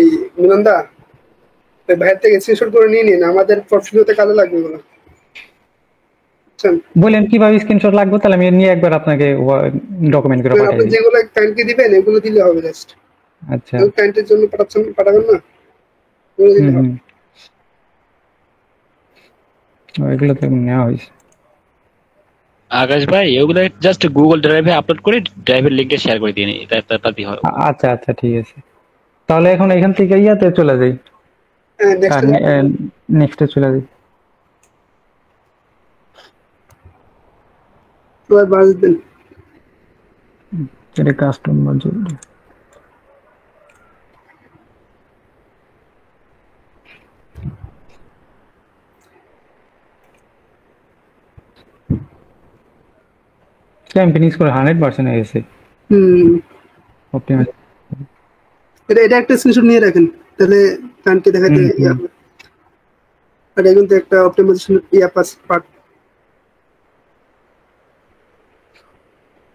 এই মিলনদা ওই বাইরে থেকে স্ক্রিনশট করে নিয়ে নিন, আমাদের পোর্টফোলিওতে কাজে লাগবে এগুলো, বুঝছেন? বলেন কিভাবে স্ক্রিনশট লাগবে, তাহলে আমি নিয়ে একবার আপনাকে ডকুমেন্ট করে আপনি পাঠিয়ে দিই। যেগুলো ক্লায়েন্টকে দিবেন এগুলো দিলে হবে জাস্ট। আচ্ছা। ক্লায়েন্টের জন্য পাঠাবেন না, এগুলো দিলে হবে। ওইগুলো তো নেওয়া হয়েছে। আকাশ ভাই ওগুলো জাস্ট গুগল ড্রাইভে আপলোড করে ড্রাইভের লিঙ্কটা শেয়ার করে দিয়ে নিই, তাতেই হয়। আচ্ছা আচ্ছা ঠিক আছে, তাহলে এখন এখান থেকে ইয়াতে চলে যাই, হ্যাঁ নেক্সট নেক্সটে চলে যাই। এবার বাজ দেন। এটা কাস্টমার জন্য ক্যাম্পেইন স্কোর 100% হয়ে গেছে। অপটিমাইজ এটা একটা স্ক্রিনশট নিয়ে রাখেন, তাহলে ক্লায়েন্টকে দেখাতে ইয়া হবে। আর এখন তো একটা অপটিমাইজেশন পার্ট,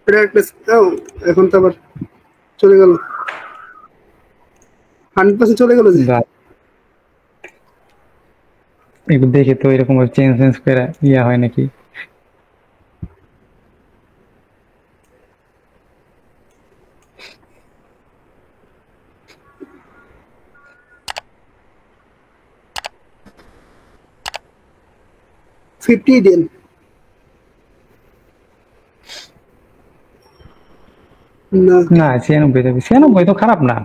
এটা একটা এখন তো আবার চলে গেল 100% চলে গেল যে। এগুলো দেখে তো এরকম চেঞ্জ করে ইয়া হয় নাকি। দেন না, না 96 দেবে, 96 তো খারাপ না,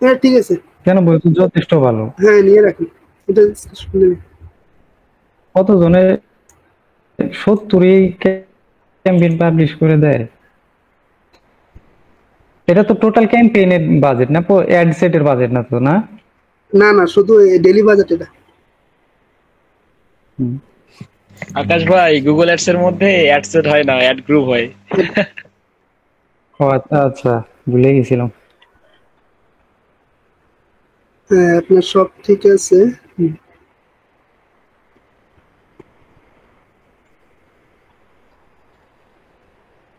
হ্যাঁ ঠিক আছে, 96 তো যথেষ্ট ভালো। হ্যাঁ নিয়ে রাখেন এটা শুনে। কত জনে 70 ক্যাম্পেইন পাবলিশ করে দেয়। এটা তো টোটাল ক্যাম্পেইনের বাজেট না, অ্যাড সেটের বাজেট না তো, না? না না, শুধু ডেইলি বাজেট এটা। আকাশ ভাই গুগল অ্যাডস এর মধ্যে অ্যাড সেট হয় না, অ্যাড গ্রুপ হয়। ও আচ্ছা আচ্ছা, ভুলে গেছিলাম। হ্যাঁ আপনার সব ঠিক আছে।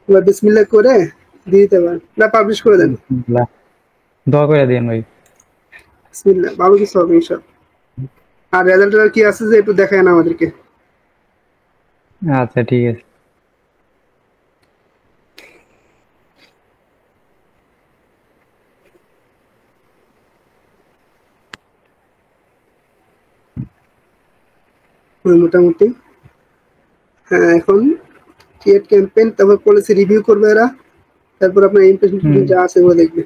এবার বিসমিল্লাহ করে দিয়ে দিতে পারেন, না পাবলিশ করে দেন। দোয়া করে দিন ভাই। বিসমিল্লাহ, ভালো কিছু হবে ইনশাআল্লাহ। আর রেজাল্ট কি আছে যে একটু দেখায় না আমাদেরকে। আচ্ছা ঠিক আছে। মোটামুটি হ্যাঁ, এখন ক্রিয়েট ক্যাম্পেইন, তারপর পলিসি রিভিউ করবে এরা, তারপর আপনার ইমপ্রেশন যা আছে ওগুলো দেখবে।